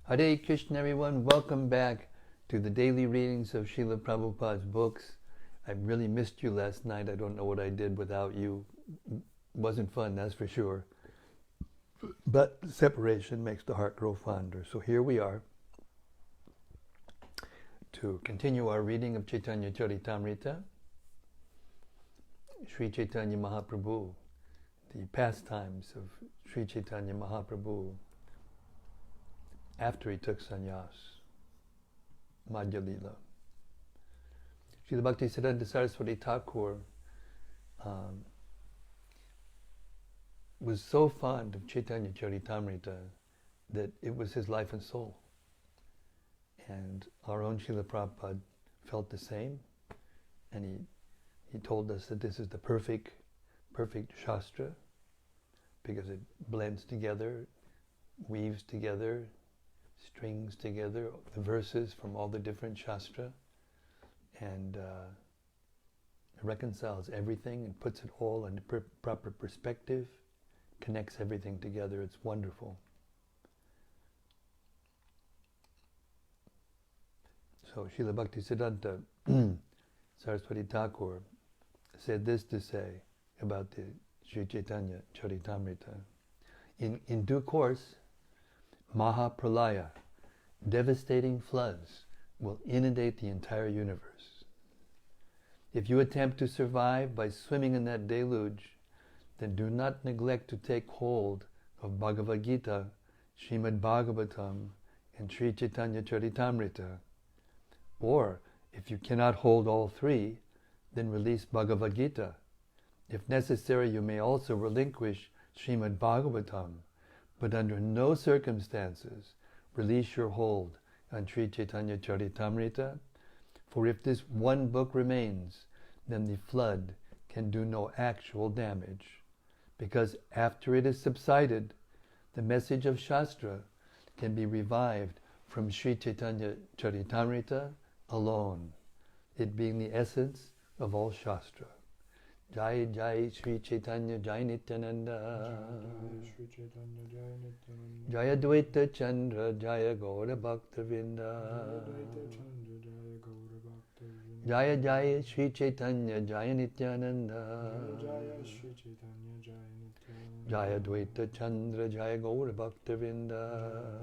Hare Krishna, everyone. Welcome back to the daily readings of Srila Prabhupada's books. I really missed you last night. I don't know what I did without you. It wasn't fun, that's for sure. But separation makes the heart grow fonder. So here we are to continue our reading of Caitanya-caritämrta, Sri Chaitanya Mahäprabhu, the pastimes of Sri Chaitanya Mahäprabhu after he took sannyas, Madhya-lila. Srila Bhaktisiddhanta Saraswati Thakur was so fond of Caitanya-caritämrta that it was his life and soul. And our own Srila Prabhupada felt the same, and he told us that this is the perfect Shastra, because it blends together, weaves together, strings together the verses from all the different Shastra, and reconciles everything and puts it all in proper perspective, connects everything together. It's wonderful. So Srila Bhaktisiddhanta Saraswati Thakur said this to say about the Sri Caitanya-caritämrta. In due course, Mahapralaya, devastating floods, will inundate the entire universe. If you attempt to survive by swimming in that deluge, then do not neglect to take hold of Bhagavad Gita, Srimad Bhagavatam, and Sri Caitanya-caritämrta. Or, if you cannot hold all three, then release Bhagavad Gita. If necessary, you may also relinquish Srimad Bhagavatam, but under no circumstances release your hold on Sri Caitanya-caritämrta, for if this one book remains, then the flood can do no actual damage, because after it is subsided, the message of Shastra can be revived from Sri Caitanya-caritämrta alone, it being the essence of all Shastra. Jai Jai Sri Chaitanya Jai Nityananda, Jaya Dvaita Chandra Jaya Gaura Bhakta Vrinda, Jaya Jaya Sri Chaitanya Jaya Nityananda, Jaya Dvaita Chandra Jaya Gaura Bhakta Vrinda,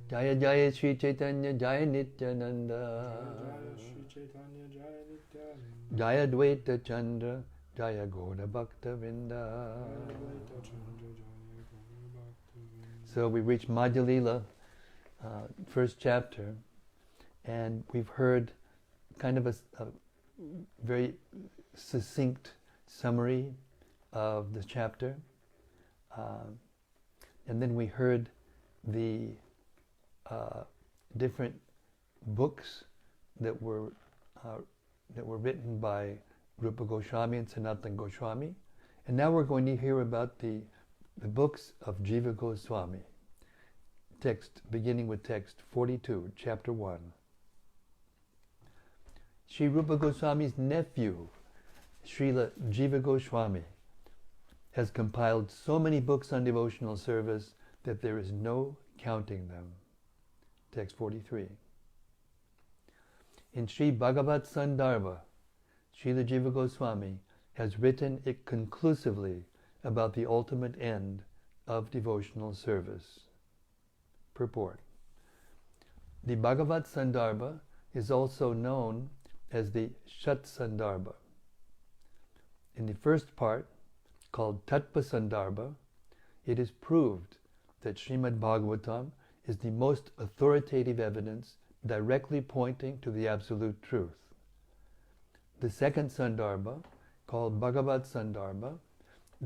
Jaya Jaya Sri Chaitanya Jaya Nityananda, Jaya Dvaita Chandra Jaya Gaura Bhakta Vrinda. So we reached Madhya-lila, first chapter, and we've heard kind of a very succinct summary of the chapter, and then we heard the different books that were written by Rupa Goswami and Sanatana Goswami, and now we're going to hear about the books of Jiva Goswami. Beginning with text 42, chapter 1. Sri Rupa Goswami's nephew, Srila Jiva Goswami, has compiled so many books on devotional service that there is no counting them. Text 43. In Sri Bhagavat Sandarbha, Srila Jiva Goswami has written it conclusively about the ultimate end of devotional service. Purport. The Bhagavat Sandarbha is also known as the Shat Sandarbha. In the first part, called Tattva Sandarbha, it is proved that Srimad Bhagavatam is the most authoritative evidence directly pointing to the absolute truth. The second Sandarbha, called Bhagavat Sandarbha,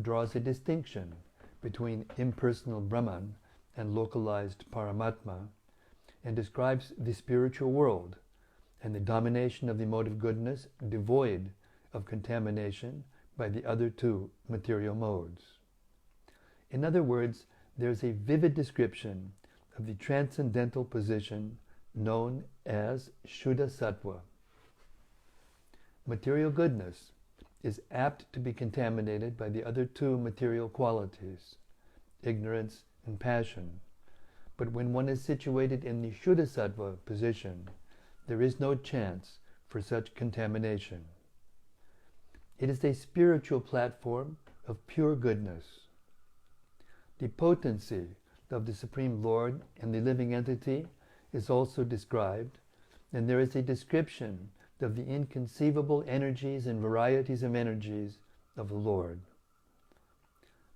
draws a distinction between impersonal Brahman and localized Paramatma, and describes the spiritual world and the domination of the mode of goodness devoid of contamination by the other two material modes. In other words, there's a vivid description of the transcendental position known as Shuddha Sattva. Material goodness is apt to be contaminated by the other two material qualities, ignorance and passion, but when one is situated in the Shuddha-sattva position, there is no chance for such contamination. It is a spiritual platform of pure goodness. The potency of the Supreme Lord and the living entity is also described, and there is a description of the inconceivable energies and varieties of energies of the Lord.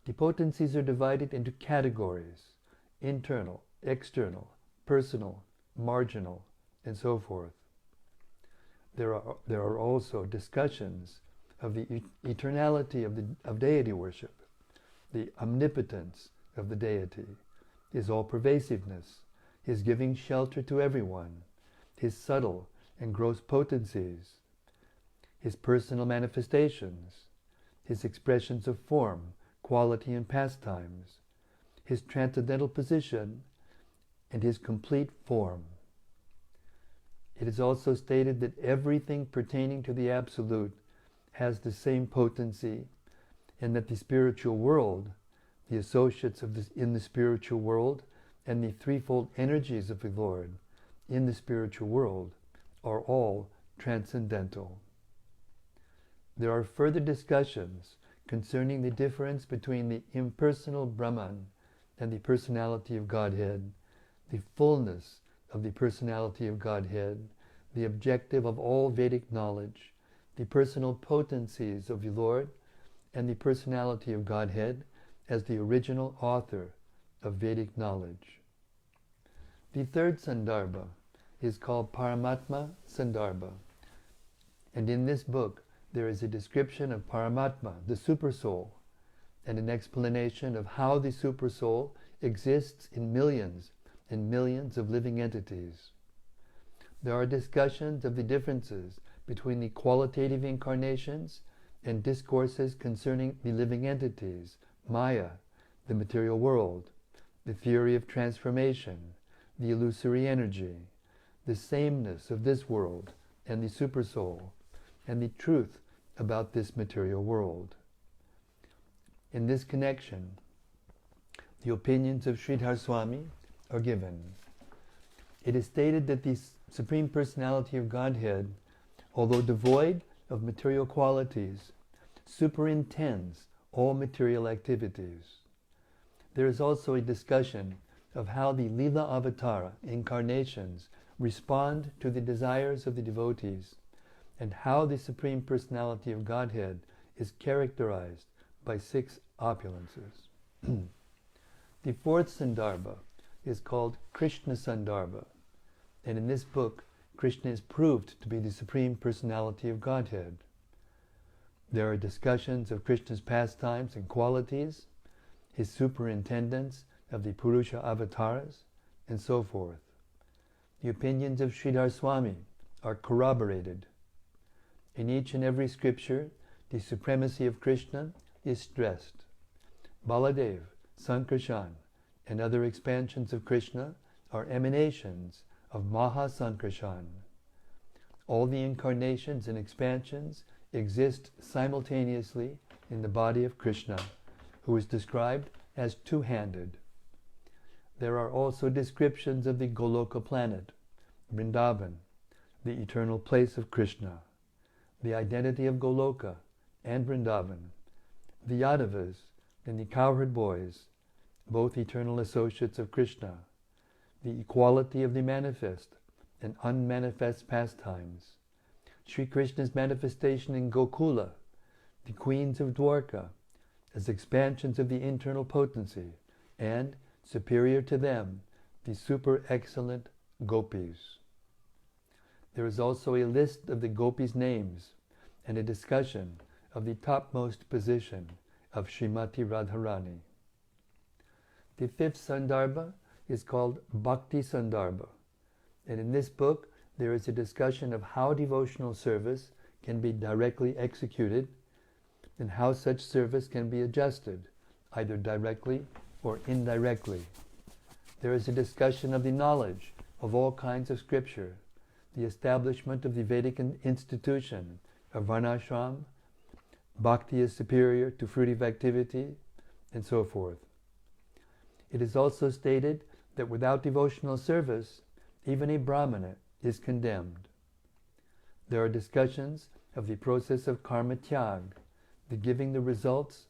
The potencies are divided into categories: internal, external, personal, marginal, and so forth. There are also discussions of the eternality of deity worship, the omnipotence of the deity, his all-pervasiveness, his giving shelter to everyone, his subtle and gross potencies, his personal manifestations, his expressions of form, quality, and pastimes, his transcendental position, and his complete form. It is also stated that everything pertaining to the Absolute has the same potency, and that the spiritual world, the associates in the spiritual world, and the threefold energies of the Lord in the spiritual world are all transcendental. There are further discussions concerning the difference between the impersonal Brahman and the personality of Godhead, the fullness of the personality of Godhead, the objective of all Vedic knowledge, the personal potencies of the Lord, and the personality of Godhead as the original author of Vedic knowledge. The third Sandarbha is called Paramatma Sandarbha, and in this book there is a description of Paramatma, the Supersoul, and an explanation of how the Supersoul exists in millions and millions of living entities. There are discussions of the differences between the qualitative incarnations and discourses concerning the living entities, Maya, the material world, the theory of transformation, the illusory energy, the sameness of this world and the Supersoul, and the truth about this material world. In this connection, the opinions of Sridhar Swami are given. It is stated that the Supreme Personality of Godhead, although devoid of material qualities, superintends all material activities. There is also a discussion of how the Lila Avatara incarnations respond to the desires of the devotees, and how the Supreme Personality of Godhead is characterized by 6 opulences. The fourth Sandarbha is called Krishna Sandarbha, and in this book Krishna is proved to be the Supreme Personality of Godhead. There are discussions of Krishna's pastimes and qualities, his superintendence of the Purusha avatars, and so forth. The opinions of Sridhar Swami are corroborated. In each and every scripture, the supremacy of Krishna is stressed. Baladev, Sankarshan, and other expansions of Krishna are emanations of Maha Sankarshan. All the incarnations and expansions exist simultaneously in the body of Krishna, who is described as two-handed. There are also descriptions of the Goloka planet, Vrindavan, the eternal place of Krishna, the identity of Goloka and Vrindavan, the Yadavas and the cowherd boys, both eternal associates of Krishna, the equality of the manifest and unmanifest pastimes, Sri Krishna's manifestation in Gokula, the queens of Dwarka, as expansions of the internal potency, and, superior to them, the super excellent gopis. There is also a list of the gopis' names and a discussion of the topmost position of Srimati Radharani. The fifth Sandarbha is called Bhakti Sandarbha, and in this book there is a discussion of how devotional service can be directly executed and how such service can be adjusted, either directly or indirectly. There is a discussion of the knowledge of all kinds of scripture, the establishment of the Vedic institution of Varnashram, Bhakti is superior to fruitive activity, and so forth. It is also stated that without devotional service, even a Brahmana is condemned. There are discussions of the process of karma tyag, the giving the results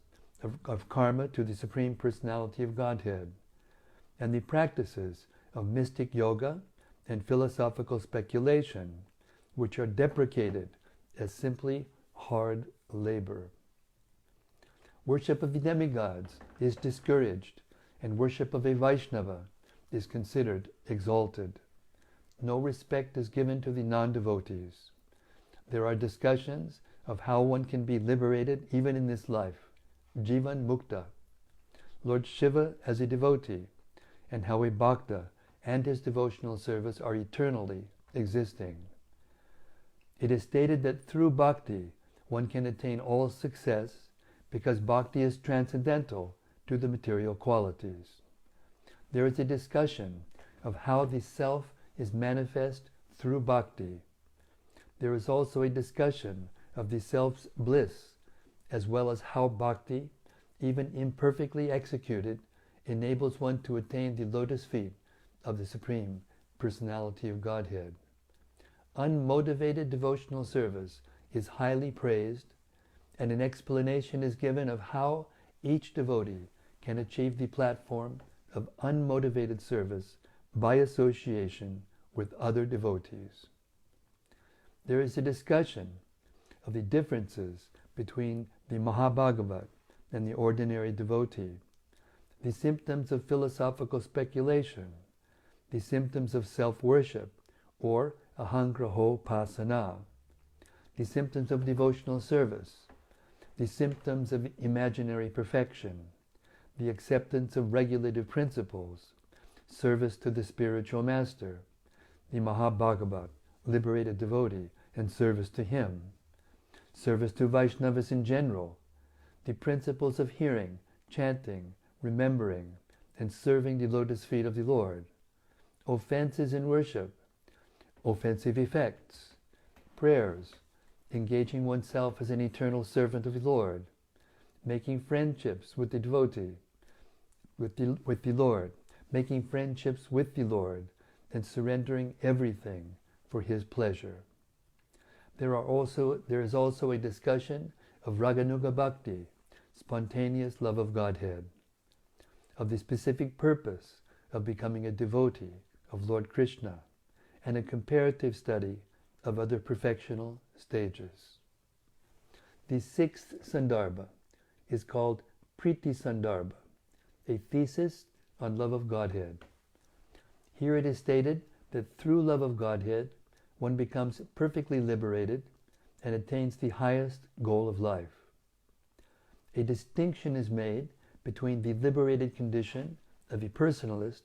of karma to the Supreme Personality of Godhead, and the practices of mystic yoga and philosophical speculation, which are deprecated as simply hard labor. Worship of the demigods is discouraged, and worship of a Vaishnava is considered exalted. No respect is given to the non-devotees. There are discussions of how one can be liberated even in this life, Jivan Mukta, Lord Shiva as a devotee, and how a Bhakta and his devotional service are eternally existing. It is stated that through bhakti one can attain all success because bhakti is transcendental to the material qualities. There is a discussion of how the self is manifest through bhakti. There is also a discussion of the self's bliss, as well as how bhakti, even imperfectly executed, enables one to attain the lotus feet of the Supreme Personality of Godhead. Unmotivated devotional service is highly praised, and an explanation is given of how each devotee can achieve the platform of unmotivated service by association with other devotees. There is a discussion of the differences between the Mahabhagavat and the ordinary devotee, the symptoms of philosophical speculation, the symptoms of self-worship, or ahangraho pasana, the symptoms of devotional service, the symptoms of imaginary perfection, the acceptance of regulative principles, service to the spiritual master, the Mahabhagavat, liberated devotee, and service to him, service to Vaishnavas in general, the principles of hearing, chanting, remembering, and serving the lotus feet of the Lord, offenses in worship, offensive effects, prayers, engaging oneself as an eternal servant of the Lord, making friendships with the devotee, with the Lord, making friendships with the Lord, and surrendering everything for His pleasure. There is also a discussion of Raganuga Bhakti, spontaneous love of Godhead, of the specific purpose of becoming a devotee of Lord Krishna, and a comparative study of other perfectional stages. The sixth Sandarbha is called Priti Sandarbha, a thesis on love of Godhead. Here it is stated that through love of Godhead, one becomes perfectly liberated and attains the highest goal of life. A distinction is made between the liberated condition of a personalist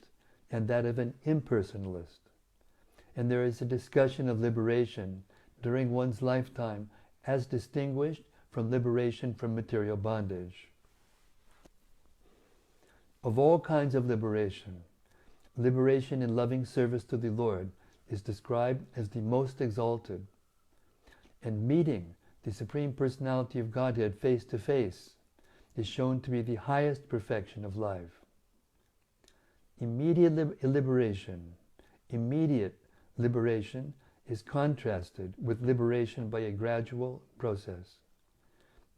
and that of an impersonalist. And there is a discussion of liberation during one's lifetime as distinguished from liberation from material bondage. Of all kinds of liberation, liberation in loving service to the Lord is described as the most exalted, and meeting the Supreme Personality of Godhead face to face is shown to be the highest perfection of life. Immediate liberation is contrasted with liberation by a gradual process.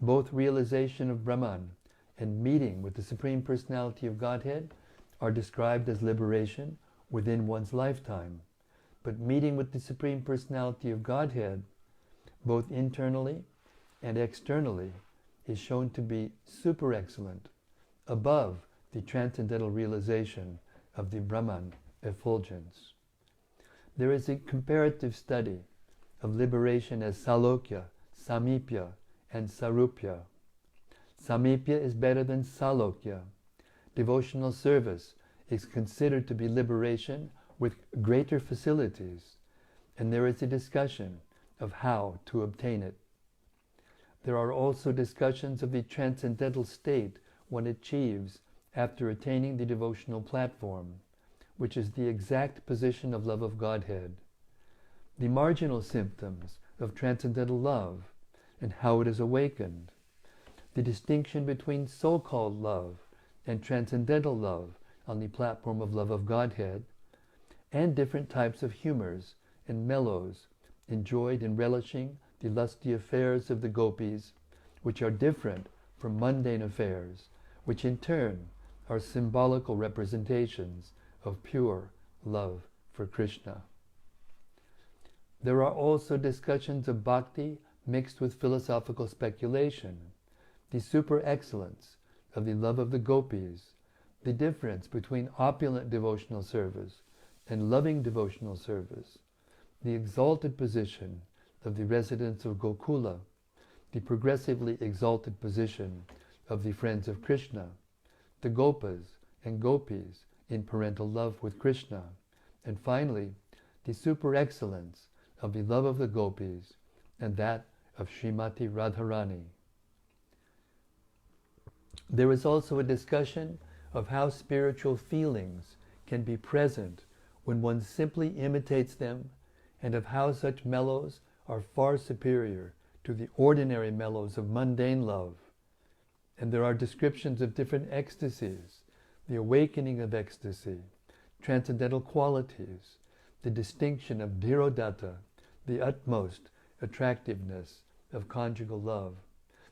Both realization of Brahman and meeting with the Supreme Personality of Godhead are described as liberation within one's lifetime, but meeting with the Supreme Personality of Godhead, both internally and externally, is shown to be super excellent, above the transcendental realization of the Brahman effulgence. There is a comparative study of liberation as Salokya, Samipya, and Sarupya. Samipya is better than Salokya. Devotional service is considered to be liberation with greater facilities, and there is a discussion of how to obtain it. There are also discussions of the transcendental state one achieves after attaining the devotional platform, which is the exact position of love of Godhead, the marginal symptoms of transcendental love and how it is awakened, the distinction between so-called love and transcendental love on the platform of love of Godhead, and different types of humors and mellows enjoyed in relishing the lusty affairs of the gopis, which are different from mundane affairs, which in turn are symbolical representations of pure love for Krishna. There are also discussions of bhakti mixed with philosophical speculation, the super-excellence of the love of the gopis, the difference between opulent devotional service and loving devotional service, the exalted position of the residents of Gokula, the progressively exalted position of the friends of Krishna, the gopas and gopis in parental love with Krishna, and finally, the super-excellence of the love of the gopis and that of Srimati Radharani. There is also a discussion of how spiritual feelings can be present when one simply imitates them, and of how such mellows are far superior to the ordinary mellows of mundane love. And there are descriptions of different ecstasies, the awakening of ecstasy, transcendental qualities, the distinction of dhirodhata, the utmost attractiveness of conjugal love,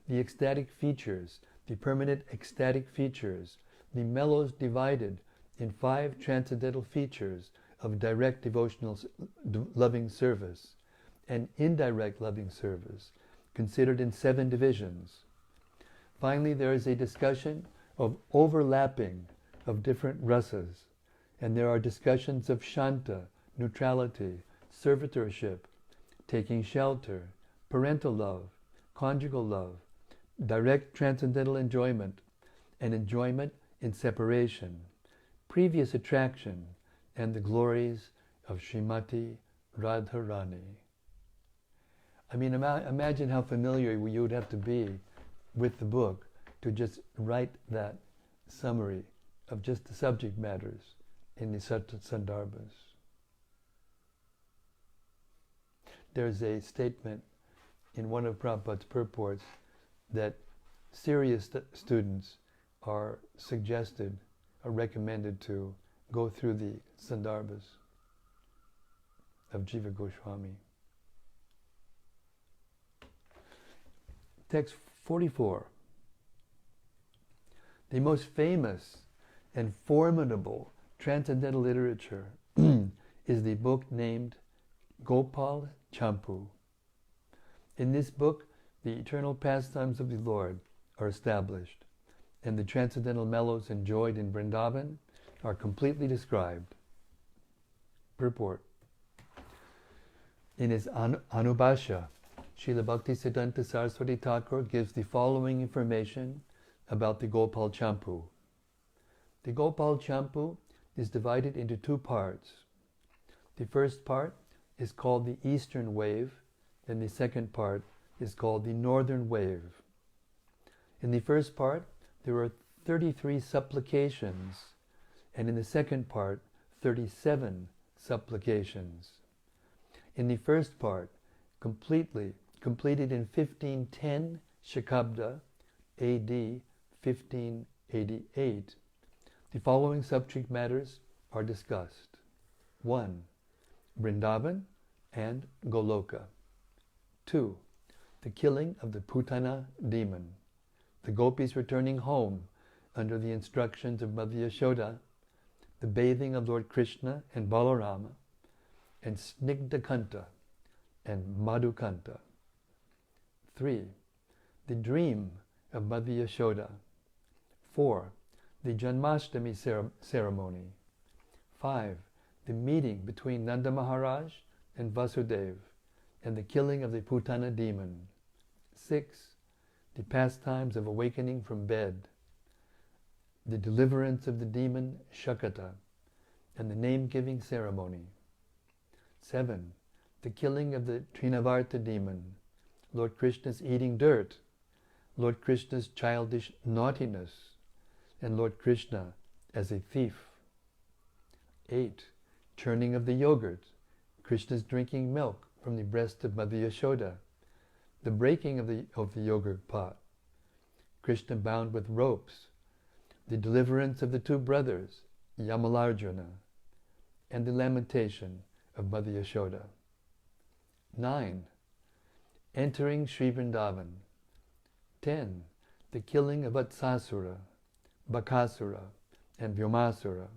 the ecstatic features, the permanent ecstatic features, the mellows divided in 5 transcendental features of direct devotional loving service and indirect loving service, considered in 7 divisions. Finally, there is a discussion of overlapping of different rasas, and there are discussions of shanta, neutrality, servitorship, taking shelter, parental love, conjugal love, direct transcendental enjoyment, and enjoyment in separation, previous attraction, and the glories of Srimati Radharani. I mean, imagine how familiar you would have to be with the book to just write that summary of just the subject matters in the Sandarbhas. There's a statement in one of Prabhupada's purports that serious students are suggested or recommended to go through the Sandarbhas of Jiva Goswami. Text 44. The most famous and formidable transcendental literature is the book named Gopal Champu. In this book, the eternal pastimes of the Lord are established, and the transcendental mellows enjoyed in Vrindavan are completely described. Purport. In his Anubhasha, Srila Bhaktisiddhanta Saraswati Thakur gives the following information about the Gopal Champu. The Gopal Champu is divided into 2 parts. The first part is called the Eastern Wave, and the second part is called the Northern Wave. In the first part, there are 33 supplications, and in the second part, 37 supplications. In the first part, completed in 1510 Shakabda, AD 1588, the following subject matters are discussed. 1. Vrindavan and Goloka. 2. The killing of the Putana demon, the gopis returning home under the instructions of Madhya-lila, the bathing of Lord Krishna and Balarama, and Snigdhakanta and Madhukanta. 3. The dream of Madhya-lila. 4. The Janmashtami ceremony. 5. The meeting between Nanda Maharaj and Vasudev, and the killing of the Putana demon. 6. The pastimes of awakening from bed, the deliverance of the demon Shakata, and the name-giving ceremony. 7. The killing of the Trinavarta demon, Lord Krishna's eating dirt, Lord Krishna's childish naughtiness, and Lord Krishna as a thief. 8. Churning of the yogurt, Krishna's drinking milk from the breast of Mother Yashoda, the breaking of the yogurt pot, Krishna bound with ropes, the deliverance of the 2 brothers, Yamalarjuna, and the lamentation of Mother Yashoda. 9. Entering Sri Vrindavan. 10. The killing of Vatsasura, Bakasura, and Vyomasura.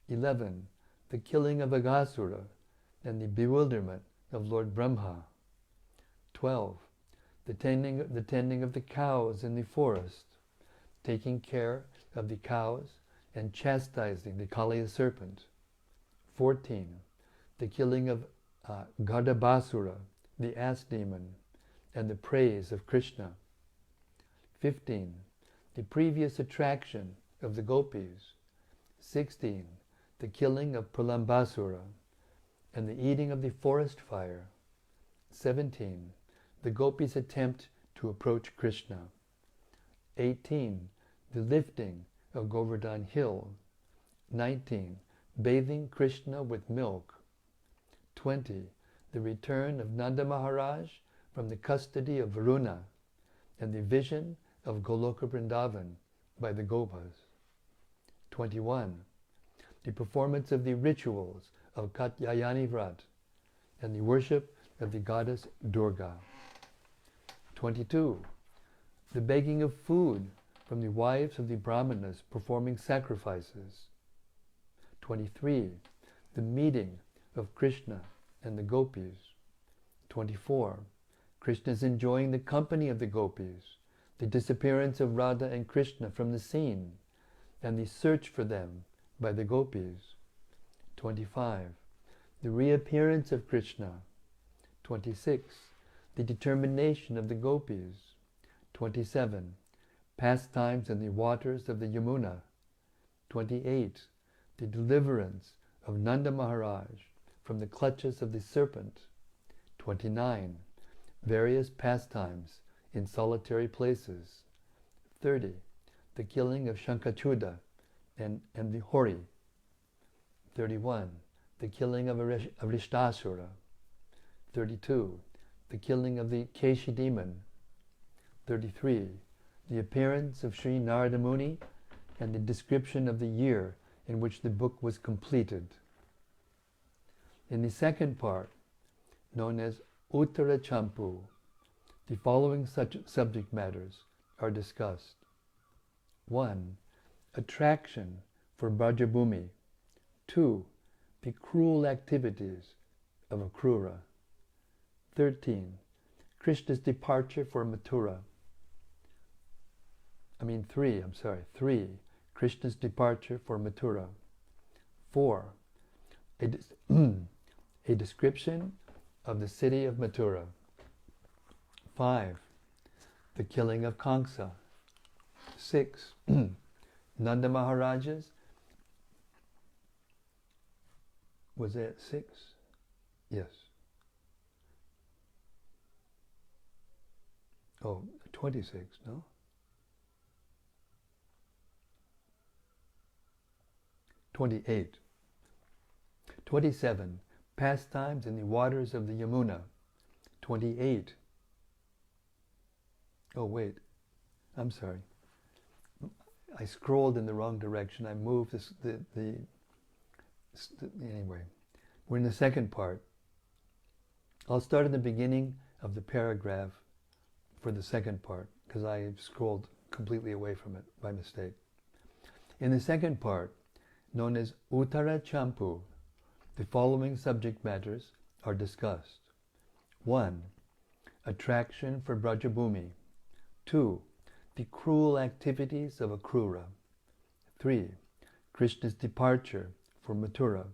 11. The killing of Aghasura and the bewilderment of Lord Brahma. 12. The tending of the cows in the forest, taking care of the cows and chastising the Kaliya serpent. 14. The killing of Gardabasura, the ass demon, and the praise of Krishna. 15. The previous attraction of the gopis. 16. The killing of Pralambasura and the eating of the forest fire. 17. The gopis' attempt to approach Krishna. 18. The lifting of Govardhan Hill. 19. Bathing Krishna with milk. 20. The return of Nanda Maharaj from the custody of Varuna and the vision of Goloka Vrindavan by the Gopas. 21. The performance of the rituals of Caitanya-caritämrta and the worship of the goddess Durga. 22. The begging of food from the wives of the Brahmanas performing sacrifices. 23. The meeting of Krishna and the gopis. 24. Krishna's enjoying the company of the gopis, the disappearance of Radha and Krishna from the scene, and the search for them by the gopis. 25. The reappearance of Krishna. 26. The determination of the gopis. 27. Pastimes in the waters of the Yamuna. 28. The deliverance of Nanda Maharaj from the clutches of the serpent. 29. Various pastimes in solitary places. 30. The killing of Shankachuda and the Hori. 31. The killing of Arishtasura. 32. The killing of the Keshi demon. 33. The appearance of Sri Narada Muni and the description of the year in which the book was completed. In the second part, known as Uttara Champu, the following such subject matters are discussed. 1. Attraction for Brajabhumi. 2. The cruel activities of Akrura. 13. Krishna's departure for Mathura. 3. Krishna's departure for Mathura. 4. A description of the city of Mathura. 5. The killing of Kamsa. 6. Nanda Maharaj's. Was that 6? Yes. 26, no? 28. 27. Pastimes in the waters of the Yamuna. 28. Oh, wait. I'm sorry. I scrolled in the wrong direction. I moved anyway. We're in the second part. I'll start at the beginning of the paragraph for the second part, because I scrolled completely away from it by mistake. In the second part, known as Uttara Champu, the following subject matters are discussed. 1. Attraction for Brajabhumi. 2. The cruel activities of Akrura. 3. Krishna's departure for Mathura.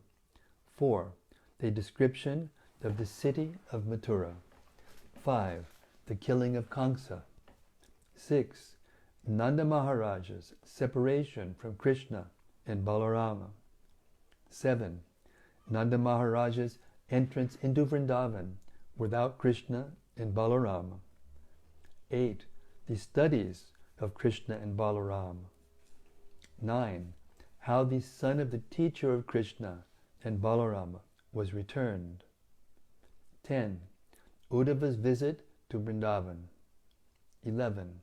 4. The description of the city of Mathura. 5. The killing of Kamsa. 6. Nanda Maharaj's separation from Krishna and Balarama. 7. Nanda Maharaj's entrance into Vrindavan without Krishna and Balarama. 8. The studies of Krishna and Balarama. 9. How the son of the teacher of Krishna and Balarama was returned. 10. Uddhava's visit to Vrindavan. 11.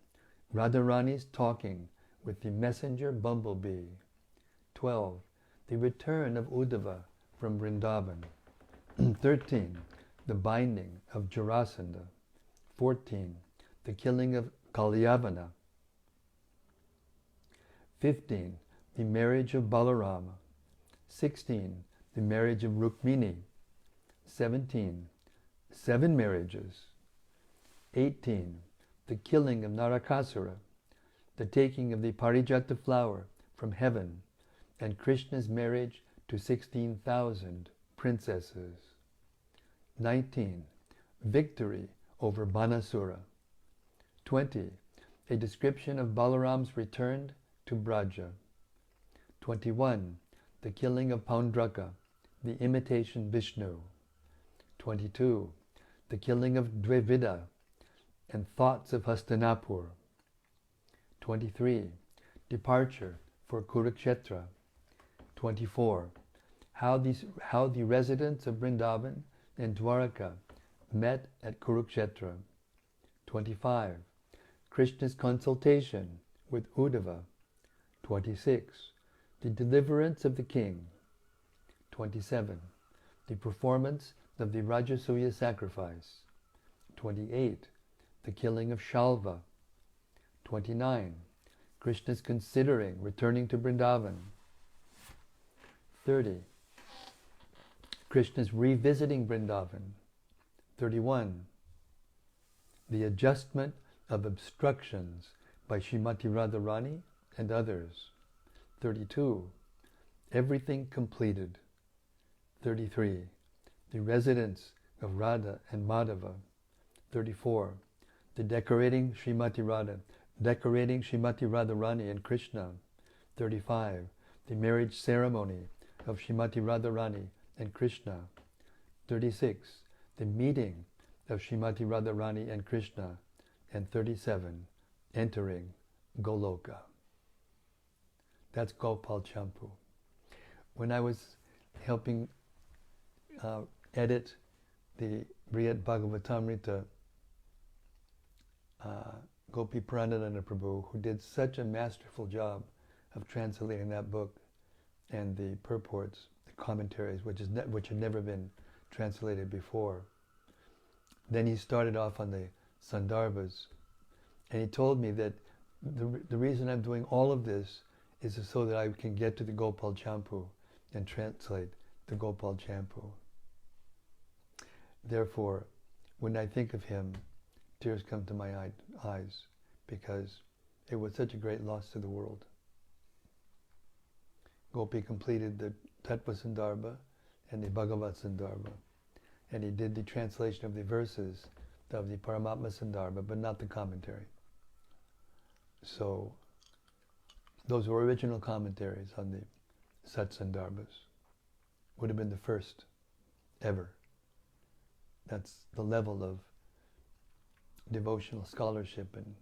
Radharani's talking with the messenger bumblebee. 12. The return of Uddhava from Vrindavan. 13. The binding of Jarasandha. 14. The killing of Kalyavana. 15. The marriage of Balarama. 16. The marriage of Rukmini. 17. 7 marriages. 18. The killing of Narakasura. The taking of the Parijata flower from heaven, and Krishna's marriage to 16,000 princesses. 19. Victory over Banasura. 20. A description of Balaram's return to Braja. 21. The killing of Paundraka, the imitation Vishnu. 22. The killing of Dvivida and thoughts of Hastinapur. 23. Departure for Kurukshetra. 24. How the residents of Vrindavan and Dwaraka met at Kurukshetra. 25. Krishna's consultation with Uddhava. 26. The deliverance of the king. 27. The performance of the Rajasuya sacrifice. 28. The killing of Shalva. 29. Krishna's considering returning to Vrindavan. 30. Krishna's revisiting Vrindavan. 31. The adjustment of obstructions by Srimati Radharani and others. 32. Everything completed. 33. The residence of Radha and Madhava. 34. The decorating Srimati Radharani and Krishna. 35. The marriage ceremony of Srimati Radharani and Krishna. 36. The meeting of Srimati Radharani and Krishna. And 37. Entering Goloka. That's Gopal Champu. When I was helping edit the Brihad Bhagavatamrita, Gopi Pranadana Prabhu, who did such a masterful job of translating that book and the purports, the commentaries, which had never been translated before. Then he started off on the Sandarbhas, and he told me that the reason I'm doing all of this is so that I can get to the Gopal Champu and translate the Gopal Champu. Therefore, when I think of him, tears come to my eyes, because it was such a great loss to the world. Gopi completed the Tattva Sandarbha and the Bhagavat Sandarbha, and he did the translation of the verses of the Paramatma Sandarbha, but not the commentary. So, those were original commentaries on the Sat Sandarbhas. Would have been the first ever. That's the level of devotional scholarship and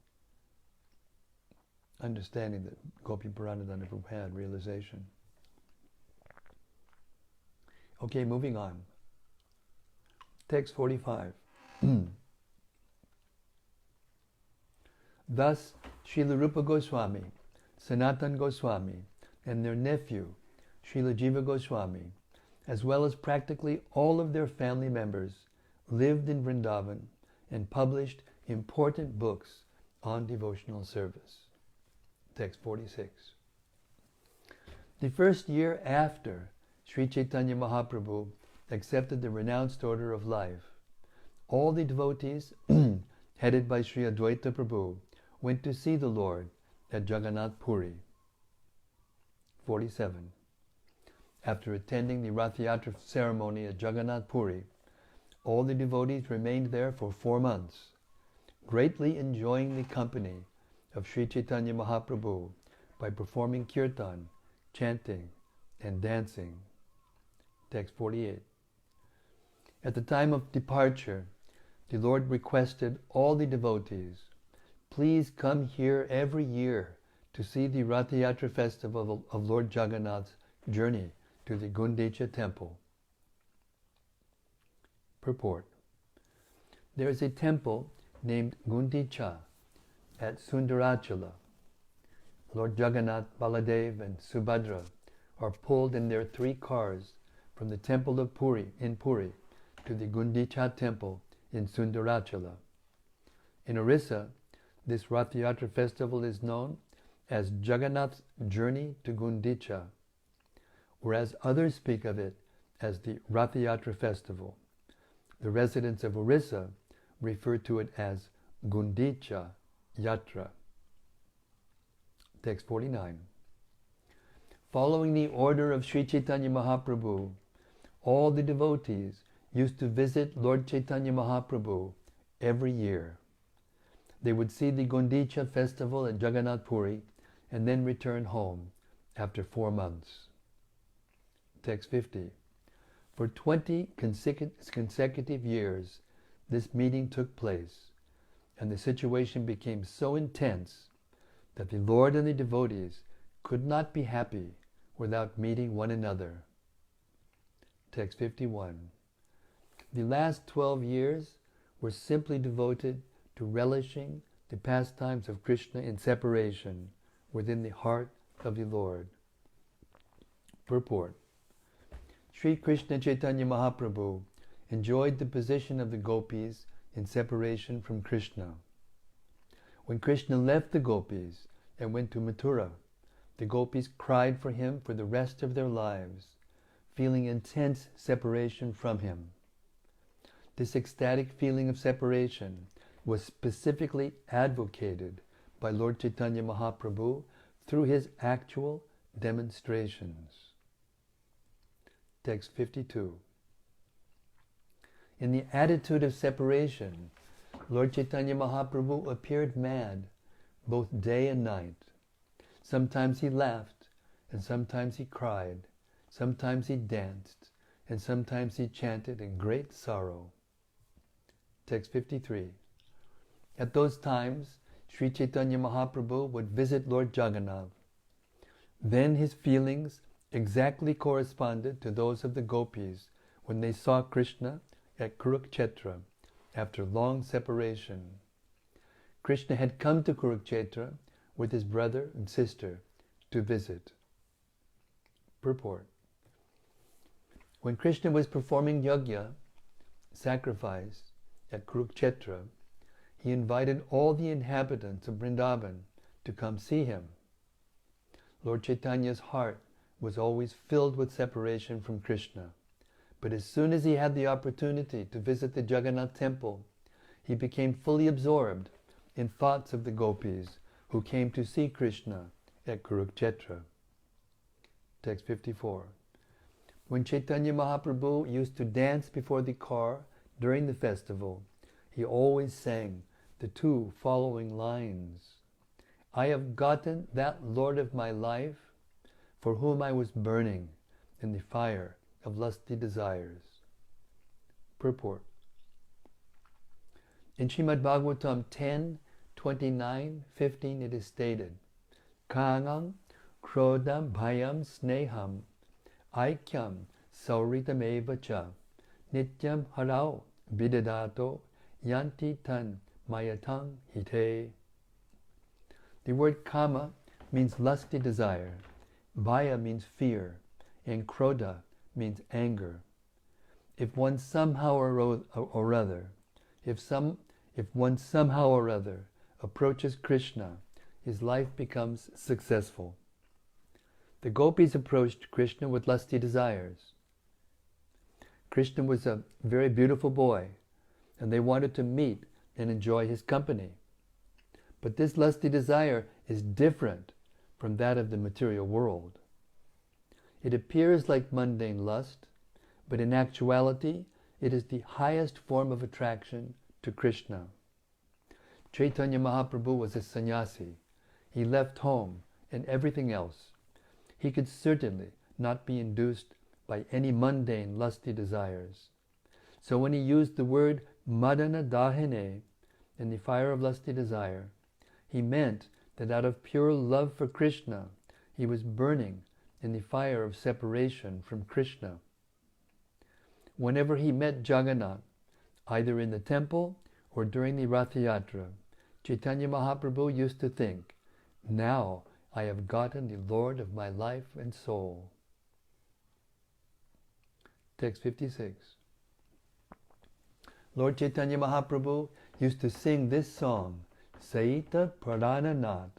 understanding that Gopi Pranadana Prabhu had, realization. Okay, moving on. Text 45. Thus, Srila Rupa Goswami, Sanatan Goswami, and their nephew, Srila Jiva Goswami, as well as practically all of their family members, lived in Vrindavan and published important books on devotional service. Text 46. The first year after Sri Chaitanya Mahaprabhu accepted the renounced order of life, all the devotees, headed by Sri Advaita Prabhu, went to see the Lord at Jagannath Puri. 47. After attending the Rath Yatra ceremony at Jagannath Puri, all the devotees remained there for 4 months, greatly enjoying the company of Sri Chaitanya Mahaprabhu by performing kirtan, chanting, and dancing. Text 48. At the time of departure, the Lord requested all the devotees, please come here every year to see the Rath Yatra festival of Lord Jagannath's journey to the Gundicha temple. Purport. There is a temple named Gundicha at Sundarachala. Lord Jagannath, Baladev, and Subhadra are pulled in their 3 cars from the temple of Puri in Puri to the Gundicha temple in Sundarachala. In Orissa, this Rath Yatra festival is known as Jagannath's Journey to Gundicha, whereas others speak of it as the Rath Yatra festival. The residents of Orissa refer to it as Gundicha Yatra. Text 49. Following the order of Sri Chaitanya Mahaprabhu, all the devotees used to visit Lord Chaitanya Mahaprabhu every year. They would see the Gundicha festival at Jagannath Puri and then return home after 4 months. Text 50. For 20 consecutive years, this meeting took place, and the situation became so intense that the Lord and the devotees could not be happy without meeting one another. Text 51. The last 12 years were simply devoted to relishing the pastimes of Krishna in separation within the heart of the Lord. Purport. Sri Krishna Chaitanya Mahaprabhu enjoyed the position of the gopis in separation from Krishna. When Krishna left the gopis and went to Mathura, the gopis cried for him for the rest of their lives, feeling intense separation from him. This ecstatic feeling of separation was specifically advocated by Lord Chaitanya Mahaprabhu through his actual demonstrations. Text 52. In the attitude of separation, Lord Chaitanya Mahaprabhu appeared mad both day and night. Sometimes he laughed, and sometimes he cried, sometimes he danced, and sometimes he chanted in great sorrow. Text 53. At those times, Sri Chaitanya Mahaprabhu would visit Lord Jagannath. Then his feelings exactly corresponded to those of the gopis when they saw Krishna at Kurukshetra after long separation. Krishna had come to Kurukshetra with his brother and sister to visit. Purport. When Krishna was performing yajna, sacrifice, at Kurukshetra, he invited all the inhabitants of Vrindavan to come see him. Lord Chaitanya's heart was always filled with separation from Krishna, but as soon as he had the opportunity to visit the Jagannath temple, he became fully absorbed in thoughts of the gopis who came to see Krishna at Kurukshetra. Text 54. When Chaitanya Mahaprabhu used to dance before the car during the festival, he always sang the 2 following lines. I have gotten that Lord of my life, for whom I was burning in the fire of lusty desires. Purport. In Srimad Bhagavatam 10, 29, 15 it is stated, Kāngam krodam bhayam sneham aikyam sauritameva cha nityam harau vidadato yanti tan mayatang hite. The word kama means lusty desire, bhaya means fear, and krodha means anger. If one somehow or other approaches Krishna, his life becomes successful. The gopis approached Krishna with lusty desires. Krishna was a very beautiful boy, and they wanted to meet and enjoy his company. But this lusty desire is different from that of the material world. It appears like mundane lust, but in actuality, it is the highest form of attraction to Krishna. Chaitanya Mahaprabhu was a sannyasi. He left home and everything else. He could certainly not be induced by any mundane lusty desires. So when he used the word madana dahine, in the fire of lusty desire, he meant that out of pure love for Krishna, he was burning in the fire of separation from Krishna. Whenever he met Jagannath, either in the temple or during the Rath Yatra, Chaitanya Mahaprabhu used to think, now I have gotten the Lord of my life and soul. Text 56. Lord Chaitanya Mahaprabhu used to sing this song, Saita Pradhananath,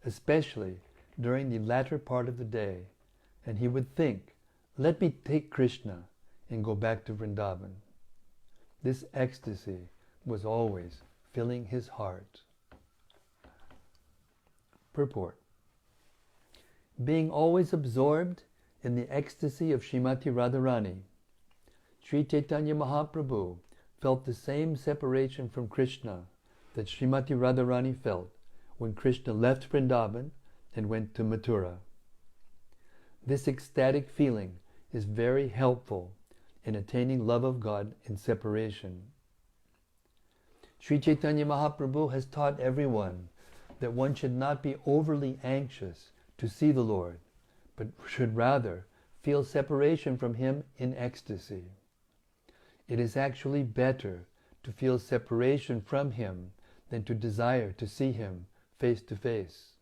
especially during the latter part of the day, and he would think, let me take Krishna and go back to Vrindavan. This ecstasy was always filling his heart. Purport. Being always absorbed in the ecstasy of Srimati Radharani, Sri Chaitanya Mahaprabhu felt the same separation from Krishna that Srimati Radharani felt when Krishna left Vrindavan and went to Mathura. This ecstatic feeling is very helpful in attaining love of God in separation. Sri Chaitanya Mahaprabhu has taught everyone that one should not be overly anxious to see the Lord, but should rather feel separation from Him in ecstasy. It is actually better to feel separation from Him than to desire to see Him face to face.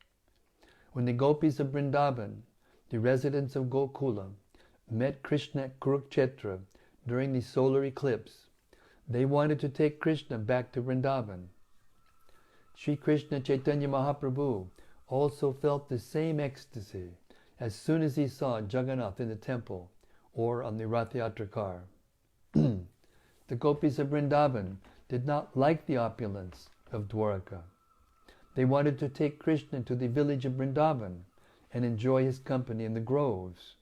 When the gopis of Vrindavan, the residents of Gokula, met Krishna at Kurukshetra during the solar eclipse, they wanted to take Krishna back to Vrindavan. Sri Krishna Chaitanya Mahaprabhu also felt the same ecstasy as soon as he saw Jagannath in the temple or on the Rath Yatra car. The gopis of Vrindavan did not like the opulence of Dwaraka. They wanted to take Krishna to the village of Vrindavan and enjoy his company in the groves.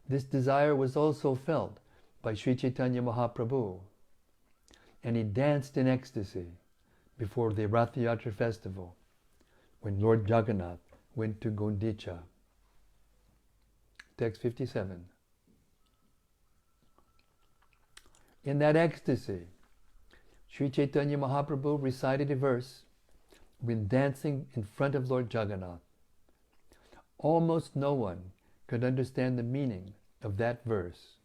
This desire was also felt by Sri Chaitanya Mahaprabhu, and he danced in ecstasy before the Rath Yatra festival when Lord Jagannath went to Gundicha. Text 57. In that ecstasy, Sri Chaitanya Mahaprabhu recited a verse when dancing in front of Lord Jagannath. Almost no one could understand the meaning of that verse.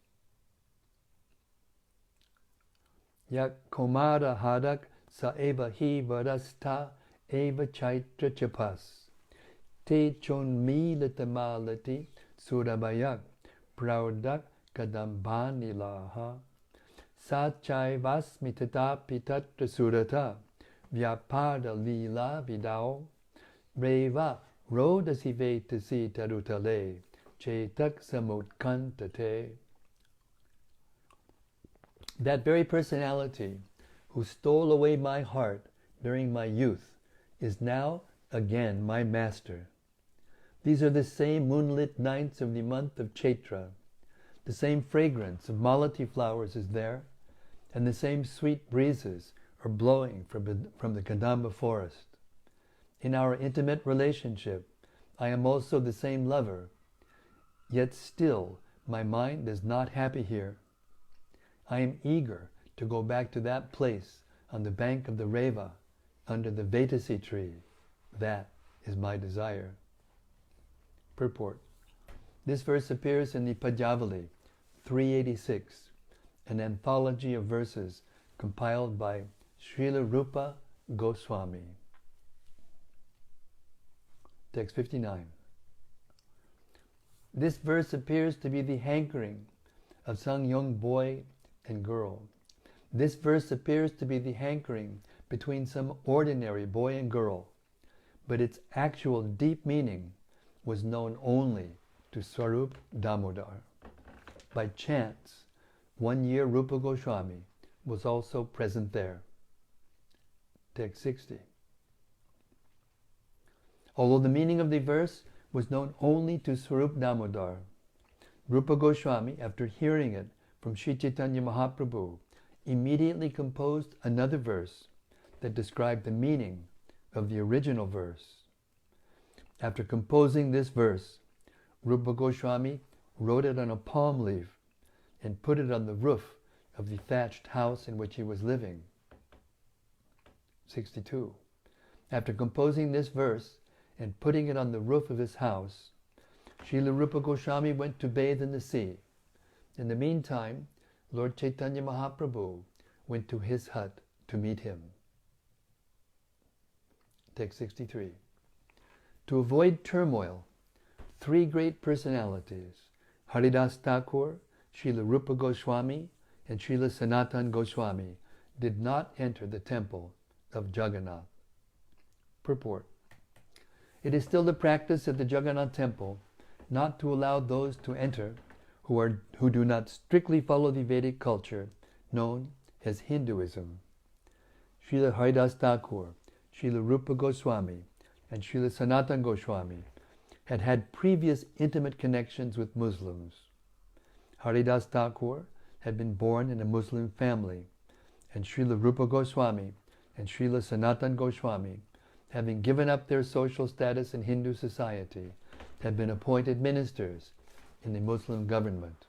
Yak komara hadak sa eva hi varasta eva chaitra chapas te chon milita malati surabayak praudak kadambanilaha Sachai vasmitata pitatra surata vyapada lila vidao reva rodasiveta tarutale chetak samutkantate. That very personality who stole away my heart during my youth is now again my master. These are the same moonlit nights of the month of Chaitra. The same fragrance of malati flowers is there, and the same sweet breezes are blowing from the Kadamba forest. In our intimate relationship, I am also the same lover, yet still my mind is not happy here. I am eager to go back to that place on the bank of the Reva, under the Vetasi tree. That is my desire. Purport. This verse appears in the Padyavali 386, an anthology of verses compiled by Srila Rupa Goswami. Text 59. This verse appears to be the hankering of some young boy and girl. This verse appears to be the hankering between some ordinary boy and girl, but its actual deep meaning was known only to Swarup Damodar. By chance, one year Rupa Goswami was also present there. Text 60. Although the meaning of the verse was known only to Swarup Damodar, Rupa Goswami, after hearing it from Sri Chaitanya Mahaprabhu, immediately composed another verse that described the meaning of the original verse. After composing this verse, Rupa Goswami wrote it on a palm leaf and put it on the roof of the thatched house in which he was living. 62. After composing this verse and putting it on the roof of his house, Srila Rupa Goswami went to bathe in the sea. In the meantime, Lord Chaitanya Mahaprabhu went to his hut to meet him. Text 63. To avoid turmoil, three great personalities, Haridas Thakur, Srila Rupa Goswami and Srila Sanatana Goswami did not enter the temple of Jagannath. Purport. It is still the practice of the Jagannath temple not to allow those to enter who do not strictly follow the Vedic culture known as Hinduism. Srila Haridas Thakur, Srila Rupa Goswami, and Srila Sanatana Goswami had previous intimate connections with Muslims. Haridas Thakur had been born in a Muslim family, and Srila Rupa Goswami and Srila Sanatana Goswami, having given up their social status in Hindu society, had been appointed ministers in the Muslim government.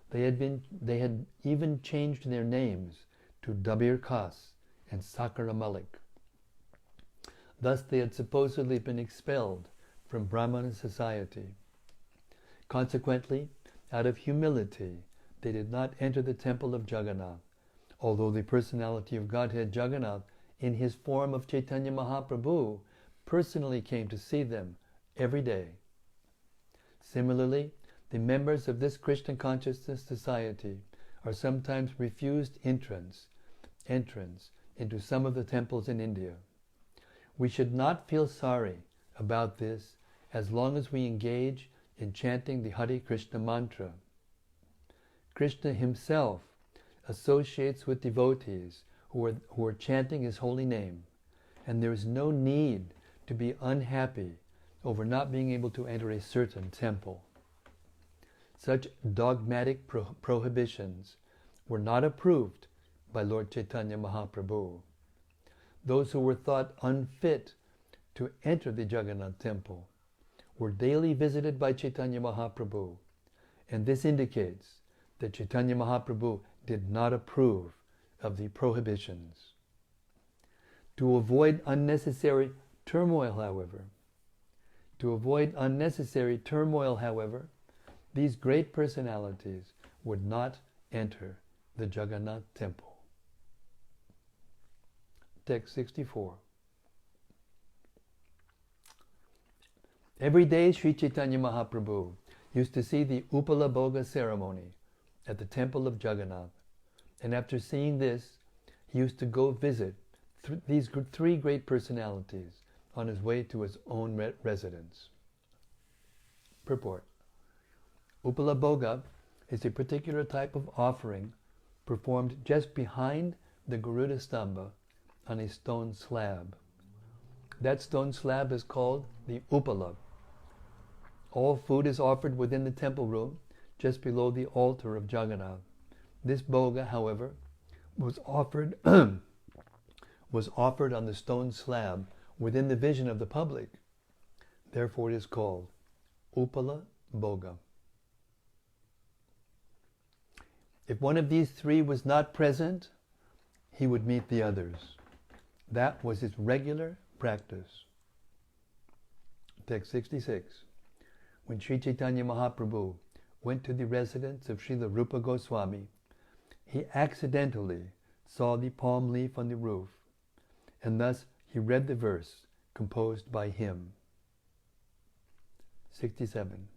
They had even changed their names to Dabir Khas and Sakara Malik. Thus they had supposedly been expelled from Brahmana society. Consequently, out of humility, they did not enter the temple of Jagannath, although the personality of Godhead Jagannath, in his form of Chaitanya Mahaprabhu, personally came to see them every day. Similarly, the members of this Krishna consciousness society are sometimes refused entrance into some of the temples in India. We should not feel sorry about this as long as we engage in chanting the Hare Krishna mantra. Krishna himself associates with devotees who are chanting his holy name, and there is no need to be unhappy over not being able to enter a certain temple. Such dogmatic prohibitions were not approved by Lord Chaitanya Mahaprabhu. Those who were thought unfit to enter the Jagannath temple were daily visited by Chaitanya Mahaprabhu, and this indicates that Chaitanya Mahaprabhu did not approve of the prohibitions. To avoid unnecessary turmoil, however, these great personalities would not enter the Jagannath temple. Text 64. Every day Sri Chaitanya Mahaprabhu used to see the Upala Bhoga ceremony at the temple of Jagannath, and after seeing this, he used to go visit these three great personalities on his way to his own residence. Purport. Upala Bhoga is a particular type of offering performed just behind the Garuda Stamba on a stone slab. That stone slab is called the Upala. All food is offered within the temple room, just below the altar of Jagannath. This bhoga, however, was offered on the stone slab within the vision of the public. Therefore it is called Upala Bhoga. If one of these three was not present, he would meet the others. That was his regular practice. Text 66. When Sri Chaitanya Mahaprabhu went to the residence of Srila Rupa Goswami, he accidentally saw the palm leaf on the roof, and thus he read the verse composed by him. 67.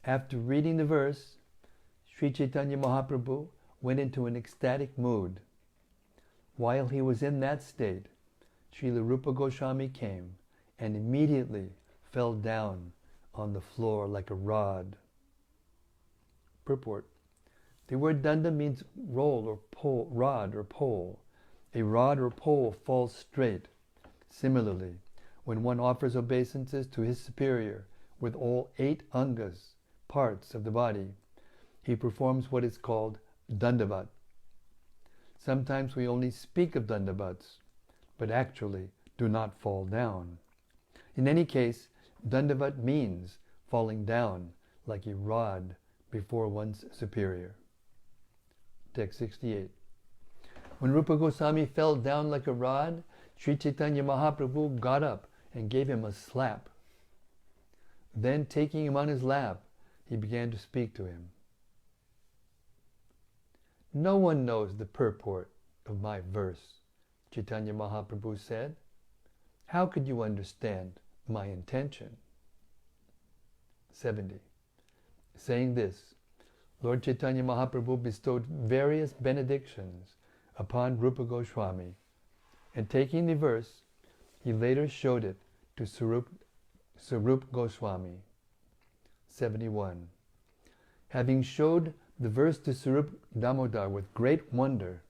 After reading the verse, Sri Chaitanya Mahaprabhu went into an ecstatic mood. While he was in that state, Srila Rupa Goswami came and immediately fell down on the floor like a rod. Purport. The word danda means roll or pole, rod or pole. A rod or pole falls straight. Similarly, when one offers obeisances to his superior with all 8 angas, parts of the body, he performs what is called dandavat. Sometimes we only speak of dandavats, but actually do not fall down. In any case, dandavat means falling down like a rod before one's superior. Text 68. When Rupa Goswami fell down like a rod, Sri Chaitanya Mahaprabhu got up and gave him a slap. Then, taking him on his lap, he began to speak to him. No one knows the purport of my verse, Chaitanya Mahaprabhu said. How could you understand my intention? 70. Saying this, Lord Chaitanya Mahaprabhu bestowed various benedictions upon Rupa Goswami, and taking the verse, he later showed it to Sarup Goswami. 71. Having showed the verse to Sarup Damodar with great wonder,